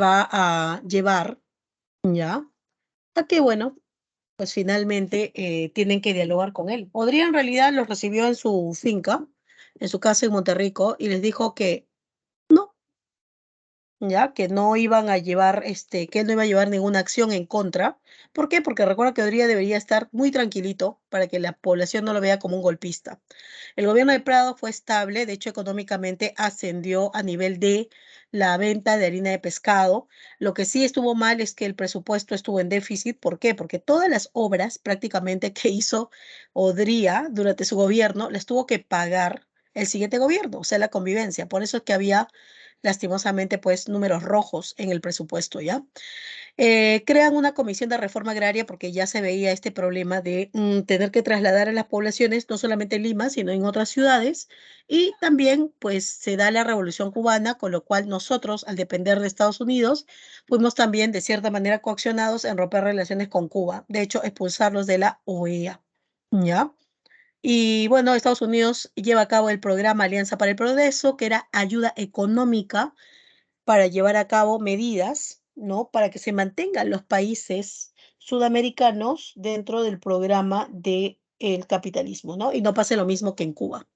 va a llevar, ¿ya? A que, bueno, pues finalmente tienen que dialogar con él. Odría en realidad los recibió en su finca, en su casa en Monterrico, y les dijo que no, ya que no iban a llevar, que él no iba a llevar ninguna acción en contra. ¿Por qué? Porque recuerda que Odría debería estar muy tranquilito para que la población no lo vea como un golpista. El gobierno de Prado fue estable, de hecho económicamente ascendió a nivel de la venta de harina de pescado. Lo que sí estuvo mal es que el presupuesto estuvo en déficit. ¿Por qué? Porque todas las obras prácticamente que hizo Odría durante su gobierno las tuvo que pagar el siguiente gobierno, o sea, la convivencia. Por eso es que había lastimosamente pues números rojos en el presupuesto, ¿ya? Crean una comisión de reforma agraria porque ya se veía este problema de tener que trasladar a las poblaciones, no solamente en Lima, sino en otras ciudades. Y también, pues, se da la Revolución Cubana, con lo cual nosotros, al depender de Estados Unidos, fuimos también, de cierta manera, coaccionados en romper relaciones con Cuba. De hecho, expulsarlos de la OEA. ¿Ya? Y bueno, Estados Unidos lleva a cabo el programa Alianza para el Progreso, que era ayuda económica para llevar a cabo medidas, ¿no? Para que se mantengan los países sudamericanos dentro del programa del capitalismo, ¿no? Y no pase lo mismo que en Cuba.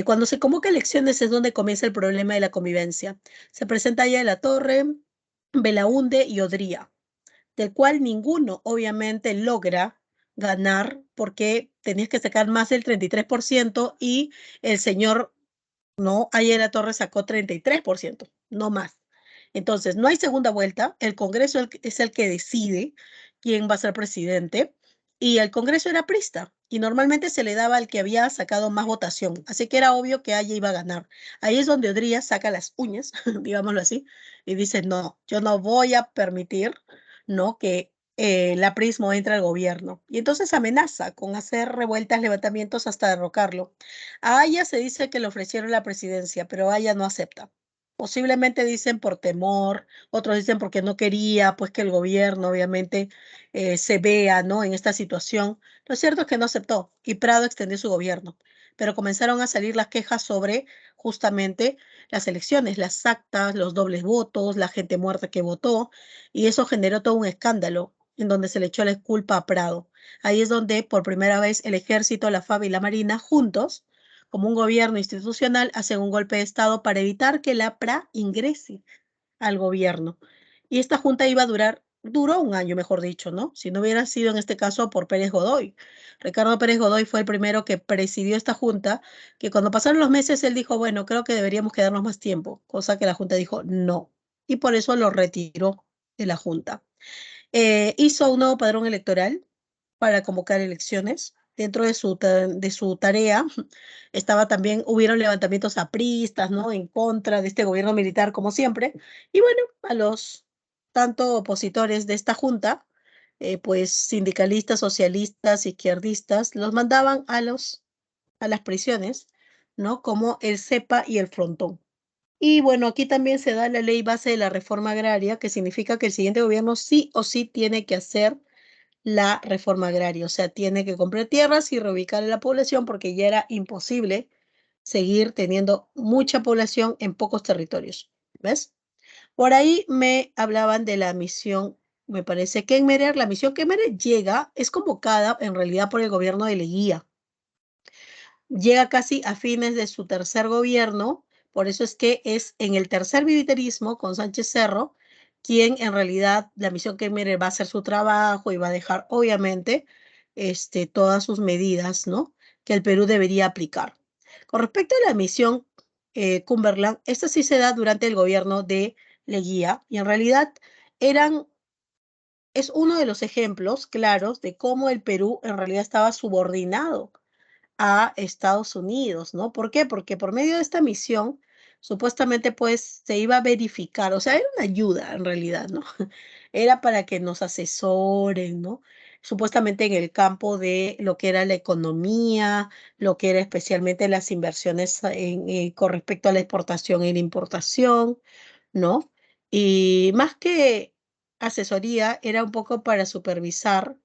Cuando se convoca elecciones es donde comienza el problema de la convivencia. Se presenta Aya de la Torre, Belaúnde y Odría, del cual ninguno obviamente logra ganar porque tenías que sacar más del 33% y el señor no, ayer la Torre sacó 33%, no más. Entonces, no hay segunda vuelta. El Congreso es el que decide quién va a ser presidente y el Congreso era prista y normalmente se le daba al que había sacado más votación. Así que era obvio que Haya iba a ganar. Ahí es donde Odría saca las uñas, digámoslo así, y dice, no, yo no voy a permitir, ¿no? Que la Prismo entre al gobierno. Y entonces amenaza con hacer revueltas, levantamientos hasta derrocarlo. A Aya se dice que le ofrecieron la presidencia, pero Aya no acepta. Posiblemente dicen por temor, otros dicen porque no quería, pues que el gobierno obviamente se vea, ¿no? En esta situación. Lo cierto es que no aceptó y Prado extendió su gobierno, pero comenzaron a salir las quejas sobre justamente las elecciones, las actas, los dobles votos, la gente muerta que votó, y eso generó todo un escándalo en donde se le echó la culpa a Prado. Ahí es donde por primera vez el ejército, la FAB y la Marina juntos como un gobierno institucional, hacen un golpe de Estado para evitar que la PRA ingrese al gobierno. Y esta junta iba a duró un año, mejor dicho, ¿no? Si no hubiera sido en este caso por Pérez Godoy. Ricardo Pérez Godoy fue el primero que presidió esta junta, que cuando pasaron los meses él dijo, bueno, creo que deberíamos quedarnos más tiempo, cosa que la junta dijo no. Y por eso lo retiró de la junta. Hizo un nuevo padrón electoral para convocar elecciones. Dentro de su tarea estaba también, hubieron levantamientos apristas, ¿no? En contra de este gobierno militar, como siempre. Y bueno, a los tanto opositores de esta junta, pues sindicalistas, socialistas, izquierdistas, los mandaban a las prisiones, ¿no? Como el CEPA y el Frontón. Y bueno, aquí también se da la ley base de la reforma agraria, que significa que el siguiente gobierno sí o sí tiene que hacer la reforma agraria, o sea, tiene que comprar tierras y reubicar a la población porque ya era imposible seguir teniendo mucha población en pocos territorios. ¿Ves? Por ahí me hablaban de la misión, me parece, Kenmerer. La misión Kenmerer llega, es convocada en realidad por el gobierno de Leguía. Llega casi a fines de su tercer gobierno, por eso es que es en el tercer militarismo con Sánchez Cerro, quien en realidad la misión que mire va a hacer su trabajo y va a dejar obviamente todas sus medidas, ¿no? Que el Perú debería aplicar. Con respecto a la misión Cumberland, esta sí se da durante el gobierno de Leguía y en realidad eran, es uno de los ejemplos claros de cómo el Perú en realidad estaba subordinado a Estados Unidos, ¿no? ¿Por qué? Porque por medio de esta misión, supuestamente, pues, se iba a verificar, o sea, era una ayuda en realidad, ¿no? Era para que nos asesoren, ¿no? Supuestamente en el campo de lo que era la economía, lo que era especialmente las inversiones con respecto a la exportación y la importación, ¿no? Y más que asesoría, era un poco para supervisar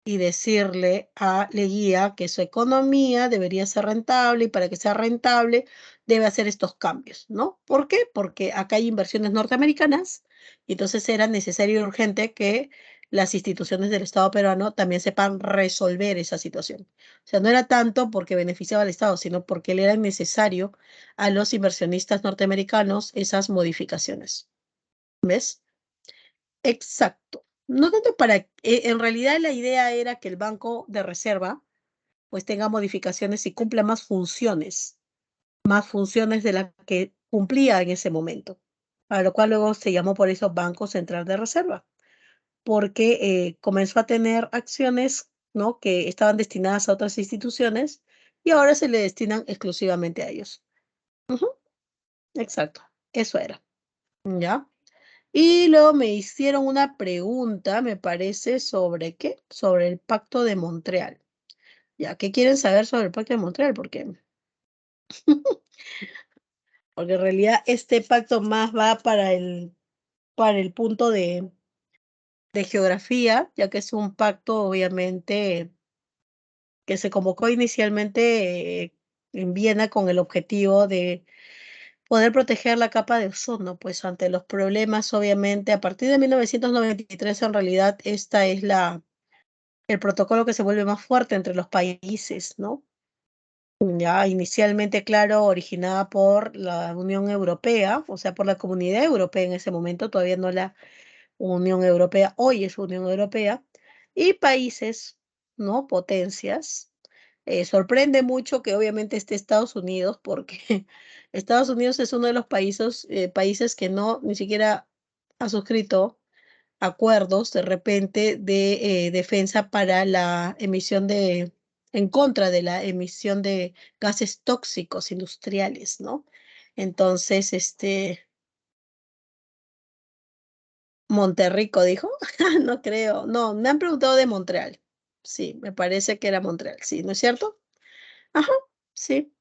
y decirle a Leguía que su economía debería ser rentable y para que sea rentable debe hacer estos cambios, ¿no? ¿Por qué? Porque acá hay inversiones norteamericanas y entonces era necesario y urgente que las instituciones del Estado peruano también sepan resolver esa situación. O sea, no era tanto porque beneficiaba al Estado, sino porque le era necesario a los inversionistas norteamericanos esas modificaciones. ¿Ves? Exacto. No tanto para, en realidad la idea era que el Banco de Reserva pues tenga modificaciones y cumpla más funciones de las que cumplía en ese momento, para lo cual luego se llamó por eso Banco Central de Reserva, porque comenzó a tener acciones, ¿no? Que estaban destinadas a otras instituciones y ahora se le destinan exclusivamente a ellos. Ujú, exacto, eso era, ¿ya? Y luego me hicieron una pregunta, me parece, ¿sobre qué? Sobre el Pacto de Montreal. Ya, ¿qué quieren saber sobre el Pacto de Montreal? Porque en realidad este pacto más va para el punto de geografía, ya que es un pacto, obviamente, que se convocó inicialmente en Viena con el objetivo de poder proteger la capa de ozono, pues ante los problemas, obviamente, a partir de 1993, en realidad, esta es el protocolo que se vuelve más fuerte entre los países, ¿no? Ya inicialmente, claro, originada por la Unión Europea, o sea, por la Comunidad Europea en ese momento, todavía no la Unión Europea, hoy es Unión Europea, y países, ¿no? Potencias. Sorprende mucho que obviamente esté Estados Unidos, porque Estados Unidos es uno de los países que no ni siquiera ha suscrito acuerdos de repente de defensa para la emisión en contra de la emisión de gases tóxicos industriales, ¿no? Entonces, Monterrico dijo, no creo, no, me han preguntado de Montreal. Sí, me parece que era Montreal, sí, ¿no es cierto? Ajá, sí.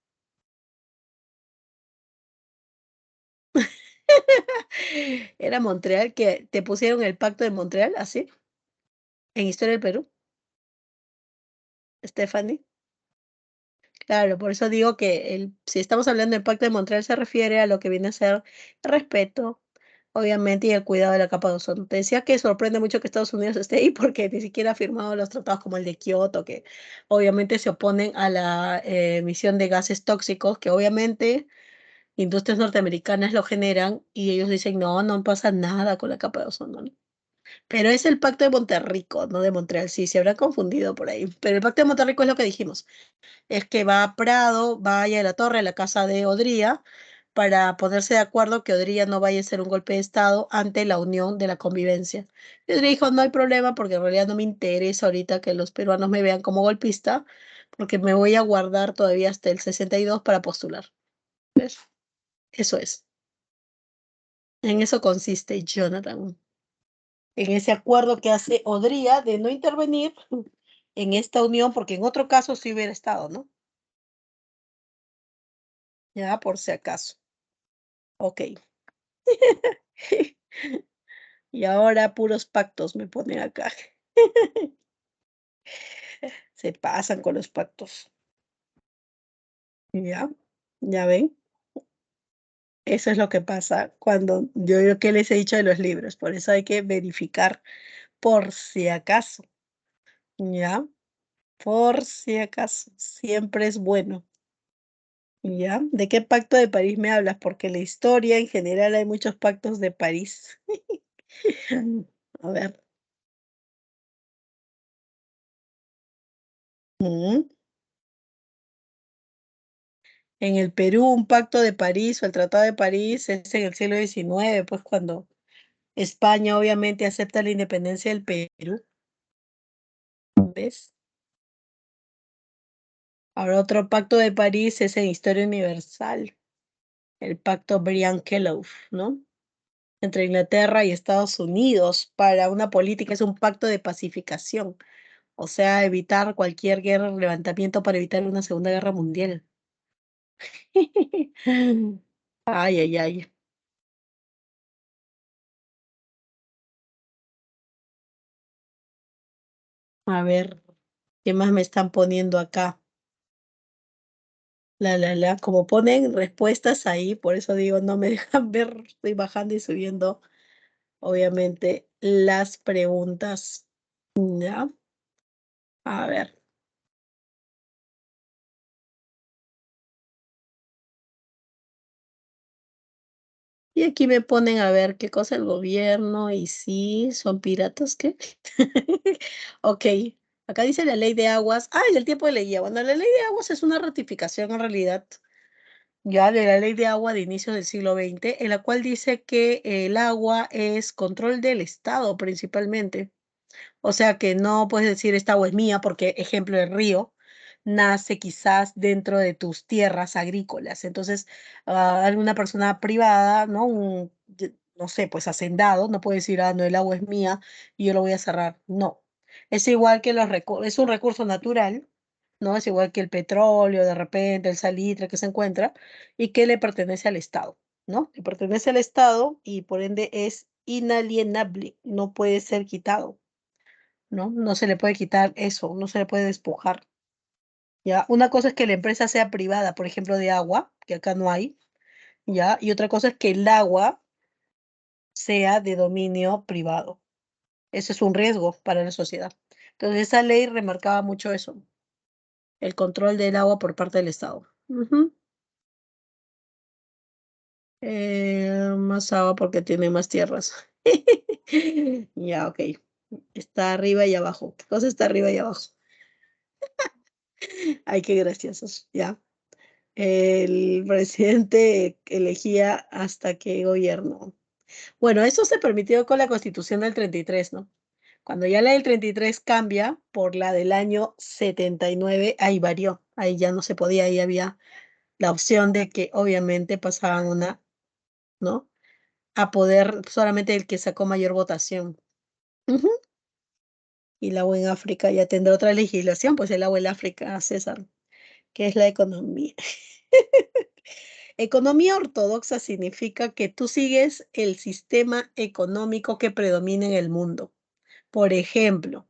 Era Montreal que te pusieron el pacto de Montreal, así, en Historia del Perú, Stephanie. Claro, por eso digo que si estamos hablando del Pacto de Montreal se refiere a lo que viene a ser el respeto, obviamente, y el cuidado de la capa de ozono. Te decía que sorprende mucho que Estados Unidos esté ahí porque ni siquiera ha firmado los tratados como el de Kioto, que obviamente se oponen a la emisión de gases tóxicos, que obviamente industrias norteamericanas lo generan y ellos dicen, no, no pasa nada con la capa de ozono, ¿no? Pero es el Pacto de Monterrico, no de Montreal, sí, se habrá confundido por ahí. Pero el Pacto de Monterrico es lo que dijimos es que va a Prado, vaya a la torre, a la casa de Odría, para ponerse de acuerdo que Odría no vaya a hacer un golpe de Estado ante la unión de la convivencia. Y Odría dijo, no hay problema, porque en realidad no me interesa ahorita que los peruanos me vean como golpista, porque me voy a guardar todavía hasta el 62 para postular. ¿Ves? Eso es. En eso consiste Jonathan. En ese acuerdo que hace Odría de no intervenir en esta unión, porque en otro caso sí hubiera estado, ¿no? Ya, por si acaso. Ok. Y ahora puros pactos me ponen acá. Se pasan con los pactos. Ya, ya ven. Eso es lo que pasa cuando yo que les he dicho de los libros. Por eso hay que verificar por si acaso. Ya, por si acaso. Siempre es bueno. Ya, ¿de qué pacto de París me hablas? Porque en la historia en general hay muchos pactos de París. A ver. mm, En el Perú, un pacto de París o el Tratado de París es en el siglo XIX, pues cuando España obviamente acepta la independencia del Perú, ¿ves? Ahora otro pacto de París es en Historia Universal, el pacto Briand-Kellogg, ¿no? Entre Inglaterra y Estados Unidos para una política, es un pacto de pacificación, o sea, evitar cualquier guerra, levantamiento para evitar una Segunda Guerra Mundial. Ay, ay, ay. A ver, ¿qué más me están poniendo acá? Como ponen respuestas ahí, por eso digo, no me dejan ver, estoy bajando y subiendo, obviamente, las preguntas. Ya, a ver. Y aquí me ponen a ver qué cosa el gobierno y sí, son piratas, ¿qué? Ok, acá dice la ley de aguas. Ah, y el tiempo de ley. Bueno, la ley de aguas es una ratificación en realidad ya de la ley de agua de inicios del siglo XX, en la cual dice que el agua es control del Estado principalmente. O sea que no puedes decir esta agua es mía porque, ejemplo, el río nace quizás dentro de tus tierras agrícolas. Entonces, alguna persona privada, ¿no? No sé, pues hacendado, no puede decir, ah, no, el agua es mía y yo lo voy a cerrar. No. Es igual que es un recurso natural, ¿no? Es igual que el petróleo, de repente, el salitre que se encuentra y que le pertenece al Estado, ¿no? Le pertenece al Estado y por ende es inalienable, no puede ser quitado. ¿No? No se le puede quitar eso, no se le puede despojar, ¿ya? Una cosa es que la empresa sea privada, por ejemplo, de agua, que acá no hay, ¿ya? Y otra cosa es que el agua sea de dominio privado. Ese es un riesgo para la sociedad. Entonces, esa ley remarcaba mucho eso, el control del agua por parte del Estado. Ujú. Más agua porque tiene más tierras. Ya, ok. Está arriba y abajo. ¿Qué cosa está arriba y abajo? Ay, qué graciosos, ya. El presidente elegía hasta qué gobierno. Bueno, eso se permitió con la Constitución del 33, ¿no? Cuando ya la del 33 cambia por la del año 79, ahí varió, ahí ya no se podía, ahí había la opción de que obviamente pasaban una, ¿no? A poder solamente el que sacó mayor votación. Ujú. Y la agua en África ya tendrá otra legislación, pues el agua en África, César, que es la economía. Economía ortodoxa significa que tú sigues el sistema económico que predomina en el mundo. Por ejemplo,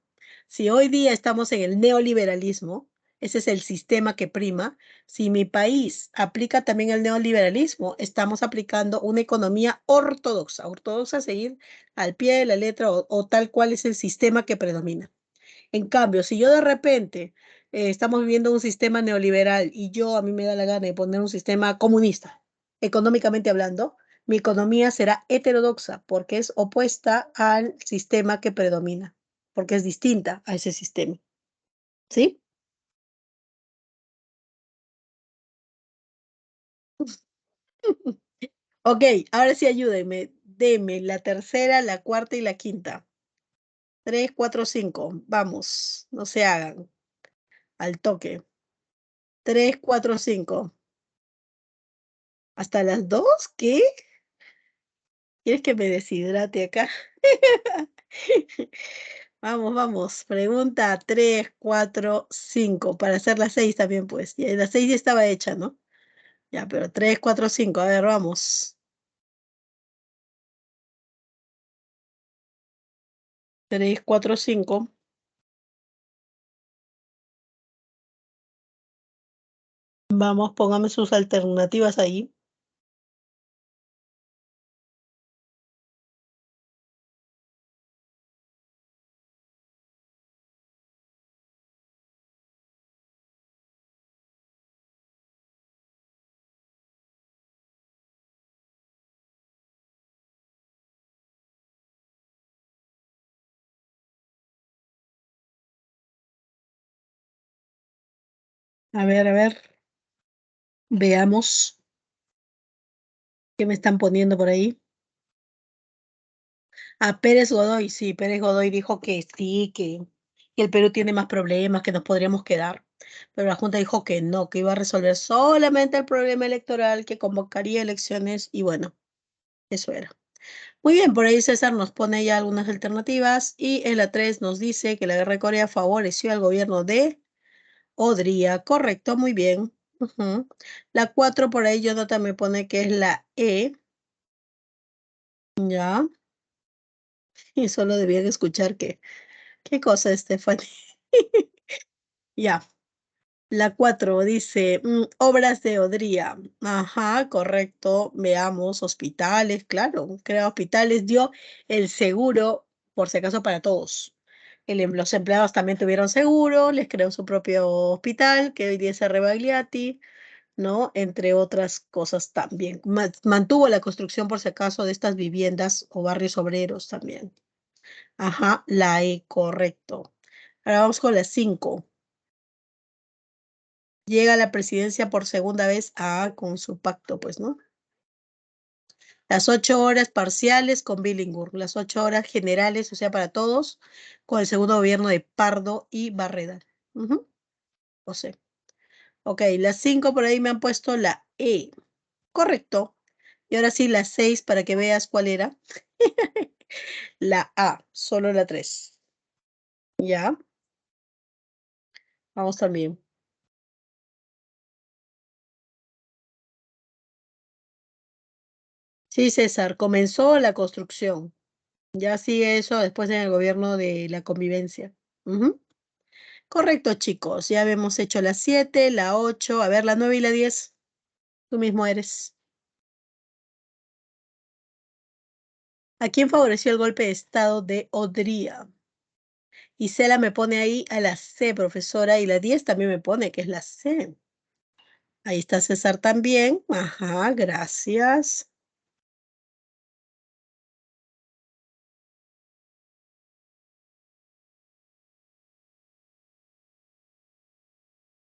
si hoy día estamos en el neoliberalismo, ese es el sistema que prima. Si mi país aplica también el neoliberalismo, estamos aplicando una economía ortodoxa. Ortodoxa, seguir al pie de la letra o tal cual es el sistema que predomina. En cambio, si yo de repente estamos viviendo un sistema neoliberal y yo a mí me da la gana de poner un sistema comunista, económicamente hablando, mi economía será heterodoxa porque es opuesta al sistema que predomina, porque es distinta a ese sistema. ¿Sí? Ok, ahora sí ayúdenme. Deme la tercera, la cuarta y la quinta. Tres, cuatro, cinco. Vamos, no se hagan. Al toque. Tres, cuatro, cinco. ¿Hasta las dos? ¿Qué? ¿Quieres que me deshidrate acá? Vamos, vamos. Pregunta 3, 4, 5. Para hacer las 6 también, pues. Ya, la 6 ya estaba hecha, ¿no? Ya, pero 3, 4, 5. A ver, vamos. 3, 4, 5. Vamos, póngame sus alternativas ahí. A ver. Veamos qué me están poniendo por ahí. A Pérez Godoy, sí, Pérez Godoy dijo que sí, que el Perú tiene más problemas, que nos podríamos quedar. Pero la Junta dijo que no, que iba a resolver solamente el problema electoral, que convocaría elecciones y bueno, eso era. Muy bien, por ahí César nos pone ya algunas alternativas y en la 3 nos dice que la guerra de Corea favoreció al gobierno de Odría. Correcto, muy bien. Ujú. La 4 por ahí Jonathan me pone que es la E, ya, y solo debían escuchar que, ¿qué cosa, Stephanie? Ya, la 4 dice, obras de Odría. Ajá, correcto. Veamos, hospitales, claro, crea hospitales, dio el seguro, por si acaso, para todos. Los empleados también tuvieron seguro, les creó su propio hospital, que hoy día es Rebagliati, ¿no? Entre otras cosas también. Mantuvo la construcción, por si acaso, de estas viviendas o barrios obreros también. Ajá, la E, correcto. Ahora vamos con las 5. Llega a la presidencia por segunda vez con su pacto, pues, ¿no? Las 8 horas parciales con Billinghurst, las 8 horas generales, o sea, para todos, con el segundo gobierno de Pardo y Barreda. O sea, ok, las 5 por ahí me han puesto la E. Correcto. Y ahora sí, la 6 para que veas cuál era. La A, solo la 3. Ya, vamos también. Sí, César, comenzó la construcción. Ya sigue eso después en el gobierno de la convivencia. Ujú. Correcto, chicos. Ya hemos hecho la 7, la 8, a ver, la 9 y la 10. Tú mismo eres. ¿A quién favoreció el golpe de estado de Odría? Y Cela me pone ahí a la C, profesora, y la 10 también me pone que es la C. Ahí está César también. Ajá, gracias.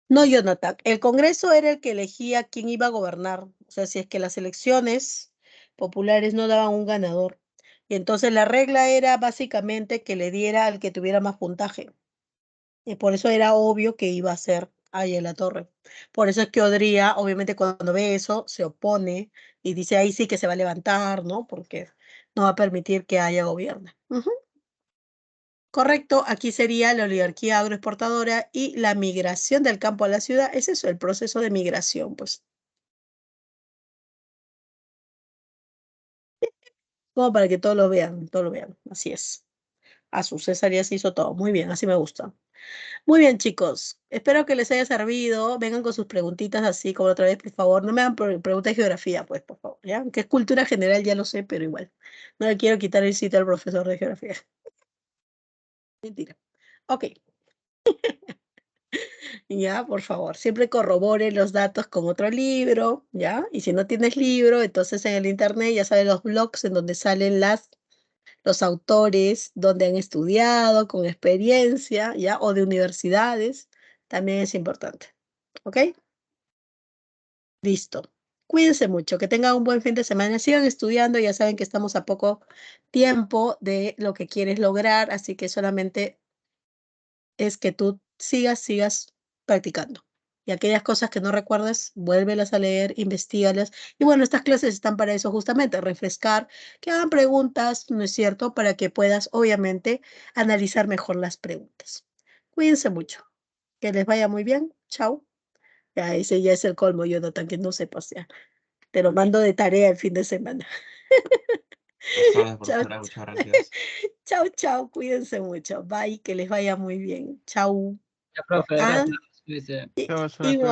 No, Jonathan. El Congreso era el que elegía quién iba a gobernar. O sea, si es que las elecciones populares no daban un ganador. Y entonces la regla era básicamente que le diera al que tuviera más puntaje. Y por eso era obvio que iba a ser ahí en la torre. Por eso es que Odría, obviamente, cuando ve eso, se opone y dice ahí sí que se va a levantar, ¿no? Porque no va a permitir que haya gobierno. Ujú. Correcto, aquí sería la oligarquía agroexportadora y la migración del campo a la ciudad. Es eso, el proceso de migración, pues. Como para que todos lo vean, todos lo vean. Así es. A su César ya se hizo todo. Muy bien, así me gusta. Muy bien, chicos. Espero que les haya servido. Vengan con sus preguntitas así como la otra vez, por favor. No me hagan preguntas de geografía, pues, por favor, ¿ya? Que es cultura general, ya lo sé, pero igual. No le quiero quitar el sitio al profesor de geografía. Mentira. Ok, ya, por favor. Siempre corrobore los datos con otro libro, ¿ya? Y si no tienes libro, entonces en el internet ya sabes los blogs en donde salen los autores, donde han estudiado, con experiencia, ¿ya? O de universidades. También es importante. ¿Ok? Listo. Cuídense mucho, que tengan un buen fin de semana. Sigan estudiando, ya saben que estamos a poco tiempo de lo que quieres lograr, así que solamente es que tú sigas practicando. Y aquellas cosas que no recuerdes, vuélvelas a leer, investígalas. Y bueno, estas clases están para eso justamente, refrescar, que hagan preguntas, ¿no es cierto? Para que puedas, obviamente, analizar mejor las preguntas. Cuídense mucho. Que les vaya muy bien. Chao. Ya, ese ya es el colmo, Jonathan, que no sepas ya. Te lo mando de tarea el fin de semana. Buenas tardes, Chao, profesora. Muchas gracias. chao, chao. Cuídense mucho. Bye, que les vaya muy bien. Chao. Ya, profe, Ah, gracias. Cuídese. i- Chao, suerte. igual.